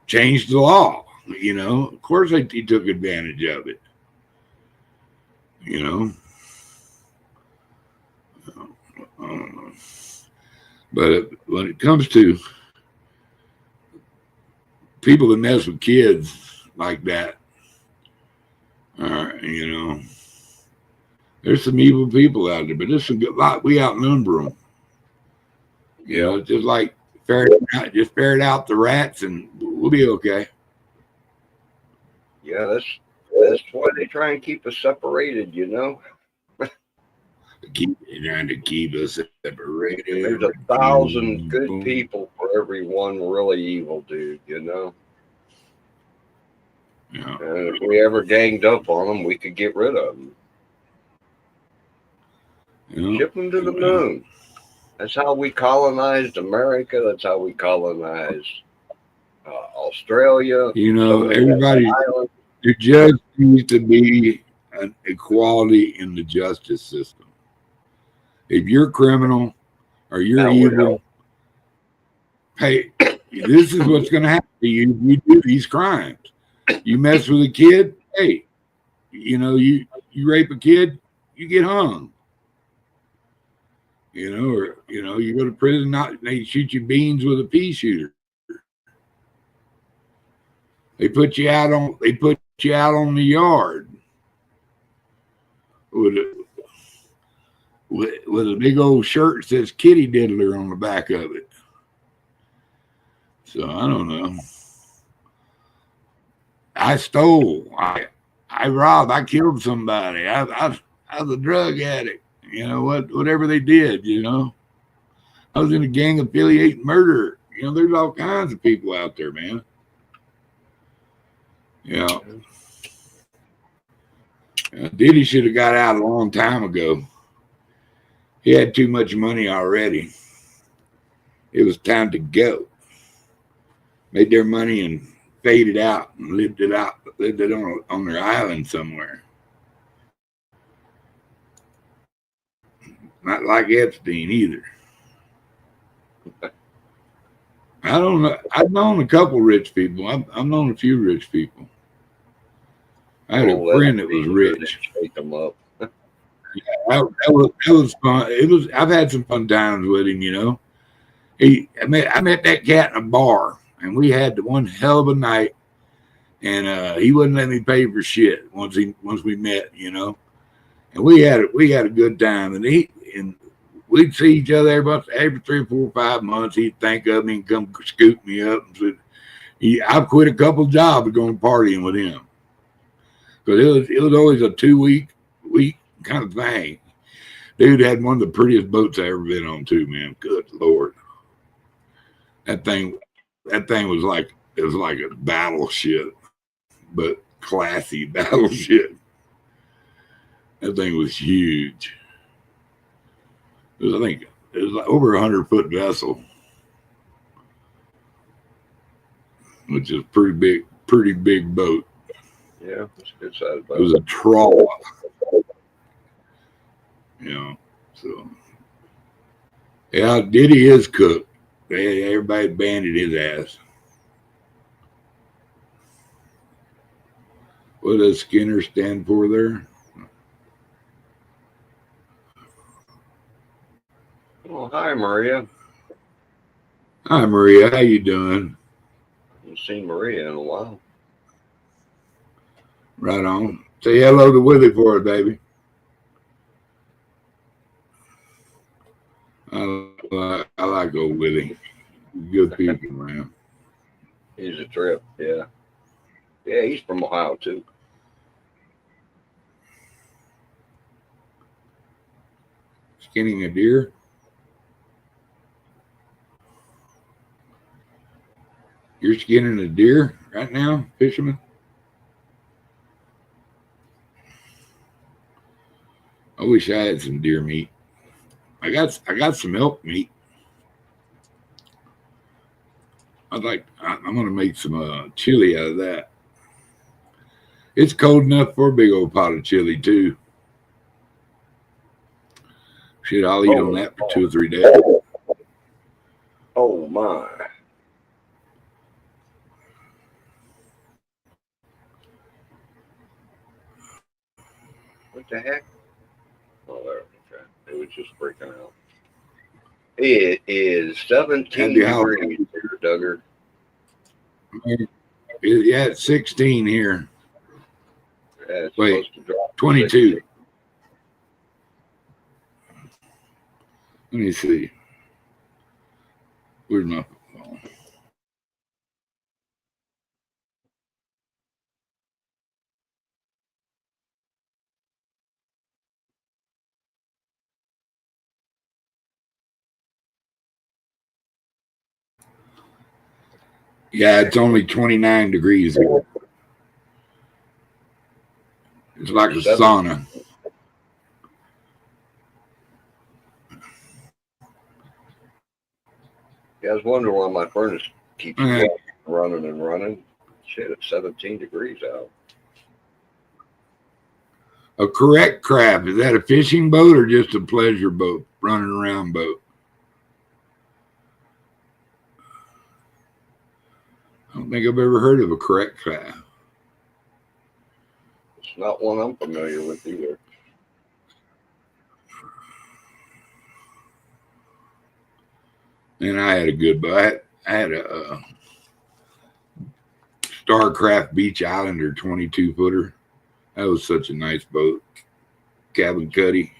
changed the law. Of course he took advantage of it. But when it comes to people that mess with kids like that, there's some evil people out there, but there's a lot. We outnumber them. Just like ferret out the rats, and we'll be okay. Yeah, that's why they try and keep us separated. Trying to keep us separated. There's 1,000 good people for every one really evil dude. Yeah. And if we ever ganged up on them, we could get rid of them. Ship them to the moon. That's how we colonized America. That's how we colonized Australia. Everybody, there just needs to be an equality in the justice system. If you're criminal or you're evil, hey, this is what's going to happen to you. You do these crimes. You mess with a kid, hey, you rape a kid, you get hung. Or you go to prison, they shoot you beans with a pea shooter. They put you you out on the yard with a big old shirt that says Kitty Diddler on the back of it. So I don't know. I stole. I robbed. I killed somebody. I was a drug addict. You know whatever they did. You know, I was in a gang affiliate murder. You know, there's all kinds of people out there, man. Yeah. Diddy should have got out a long time ago. He had too much money already. It was time to go. Made their money and faded out and lived it on their island somewhere. Not like Epstein either. I don't know. I've known a couple rich people. I've known a few rich people. I had a friend that was rich. Shake them up. That was fun. I've had some fun times with him, you know. I met that cat in a bar, and we had one hell of a night. And he wouldn't let me pay for shit once we met, you know. And we had a good time. And we'd see each other every 3 or 4 or 5 months. He'd think of me and come scoop me up and said, I've quit a couple jobs going partying with him. Because it was always a 2-week kind of thing. Dude had one of the prettiest boats I ever been on too, man. Good Lord. That thing was like a battleship, but classy battleship. That thing was huge. I think it was like over 100-foot vessel, which is pretty big boat. Yeah, it's a good size boat. It was a trawl. You know, so yeah, Diddy is cooked. Everybody banded his ass. What does Skinner stand for there? Oh, hi, Maria. Hi, Maria. How you doing? I haven't seen Maria in a while. Right on. Say hello to Willie for us, baby. I like old Willie. Good people, man. He's a trip, yeah. Yeah, he's from Ohio, too. Skinning a deer? You're skinning a deer right now, fisherman? I wish I had some deer meat. I got some elk meat. I'm gonna make some chili out of that. It's cold enough for a big old pot of chili too. Shit, I'll eat on that for 2 or 3 days. Oh my. What the heck? Oh, there. Okay. It was just breaking out. It is 17 degrees here, Duggar. Yeah, it's 16 here. Yeah, it's Wait, supposed to drop 22. 60. Let me see. Where's my phone? Yeah, it's only 29 degrees here. It's like a sauna. Yeah, I was wondering why my furnace keeps running and running. Shit, it's 17 degrees out. A correct crab, is that a fishing boat or just a pleasure boat, running around boat? I don't think I've ever heard of a correct crab. It's not one I'm familiar with either. And I had a good boat. I had a Starcraft Beach Islander 22 footer. That was such a nice boat. Cabin cuddy.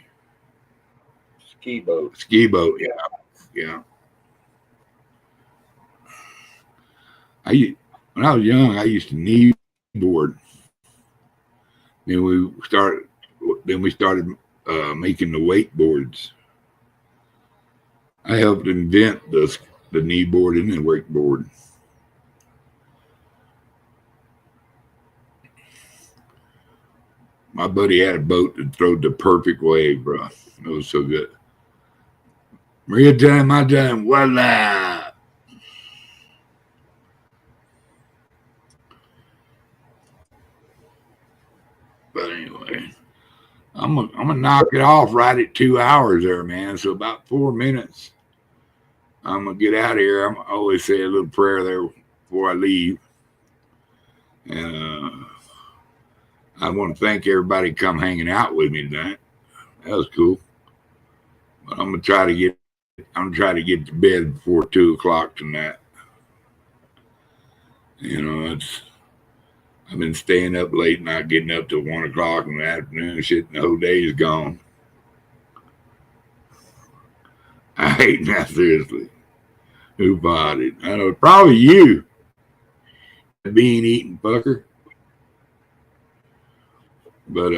Ski boat. Ski boat, yeah. Yeah. When I was young, I used to knee board. Then we started making the wakeboards. I helped invent the knee board and the wakeboard. My buddy had a boat that throwed the perfect wave, bro. It was so good. Maria time, my time, voila. But anyway, I'm gonna knock it off right at 2 hours there, man. So about 4 minutes. I'm gonna get out of here. I always say a little prayer there before I leave. And I want to thank everybody come hanging out with me tonight. That was cool. But I'm gonna try to get to bed before 2 o'clock tonight. You know, I've been staying up late, not getting up till 1 o'clock in the afternoon. Shit, and the whole day is gone. I hate that, seriously. Who bought it? I know, probably you, bean eating fucker. But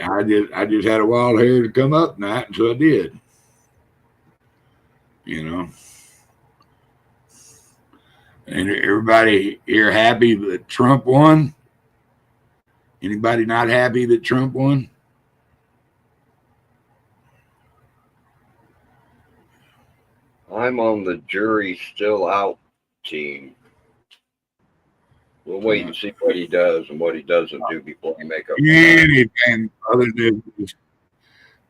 I just had a wild hair to come up tonight, and so I did. You know. And everybody here happy that Trump won? Anybody not happy that Trump won? I'm on the jury still out team. We'll wait and see what he does and what he doesn't do before we make up. Anything other than this,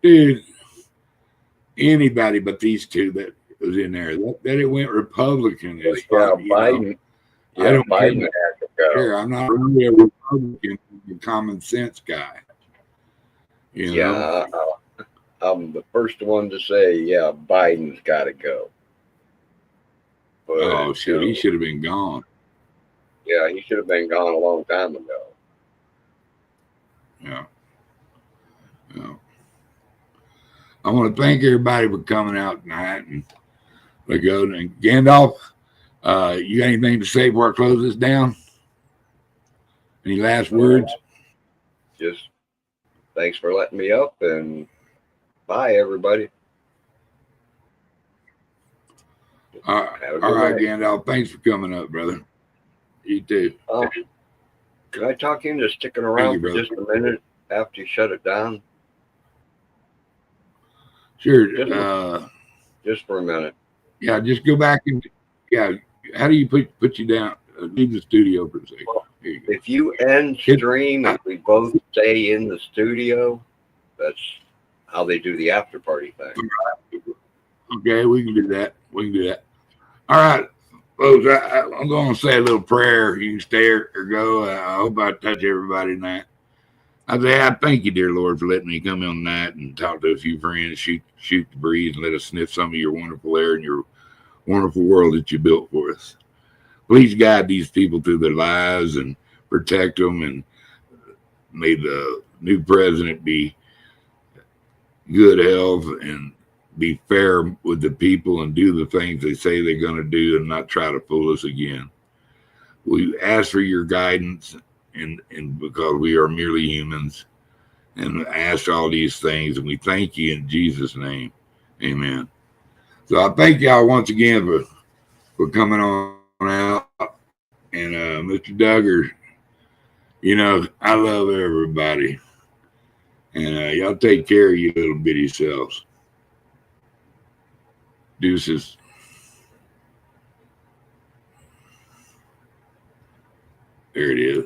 dude, anybody but these two that was in there. That it went Republican is fine. Biden. I don't Biden had to go. I'm not really a Republican, I'm a common sense guy. You know? I'm the first one to say, yeah, Biden's got to go. But, oh shit, he should have been gone. Yeah, he should have been gone a long time ago. Yeah. Yeah. I want to thank everybody for coming out tonight and go. And Gandalf, you got anything to say before I close this down? Any last words? Just thanks for letting me up, and bye, everybody. All right, Gandalf, thanks for coming up, brother. You too. Can I talk you into sticking around for just a minute after you shut it down? Sure. Just for a minute. Yeah, just go back and how do you put you down? Leave the studio for a second. Well, if you end stream and we both stay in the studio, that's how they do the after party thing. Okay, we can do that. All right, folks, I'm going to say a little prayer. You can stay or go. I hope I touch everybody tonight. I say, I thank you, dear Lord, for letting me come in tonight and talk to a few friends, shoot the breeze, and let us sniff some of your wonderful air and your wonderful world that you built for us. Please guide these people through their lives and protect them, and may the new president be good health and be fair with the people and do the things they say they're going to do and not try to fool us again. We ask for your guidance, and because we are merely humans, and ask all these things, and we thank you in Jesus' name. Amen. So I thank y'all once again for coming on out. And Mr. Duggar, you know, I love everybody. And y'all take care of your little bitty selves. Deuces. There it is.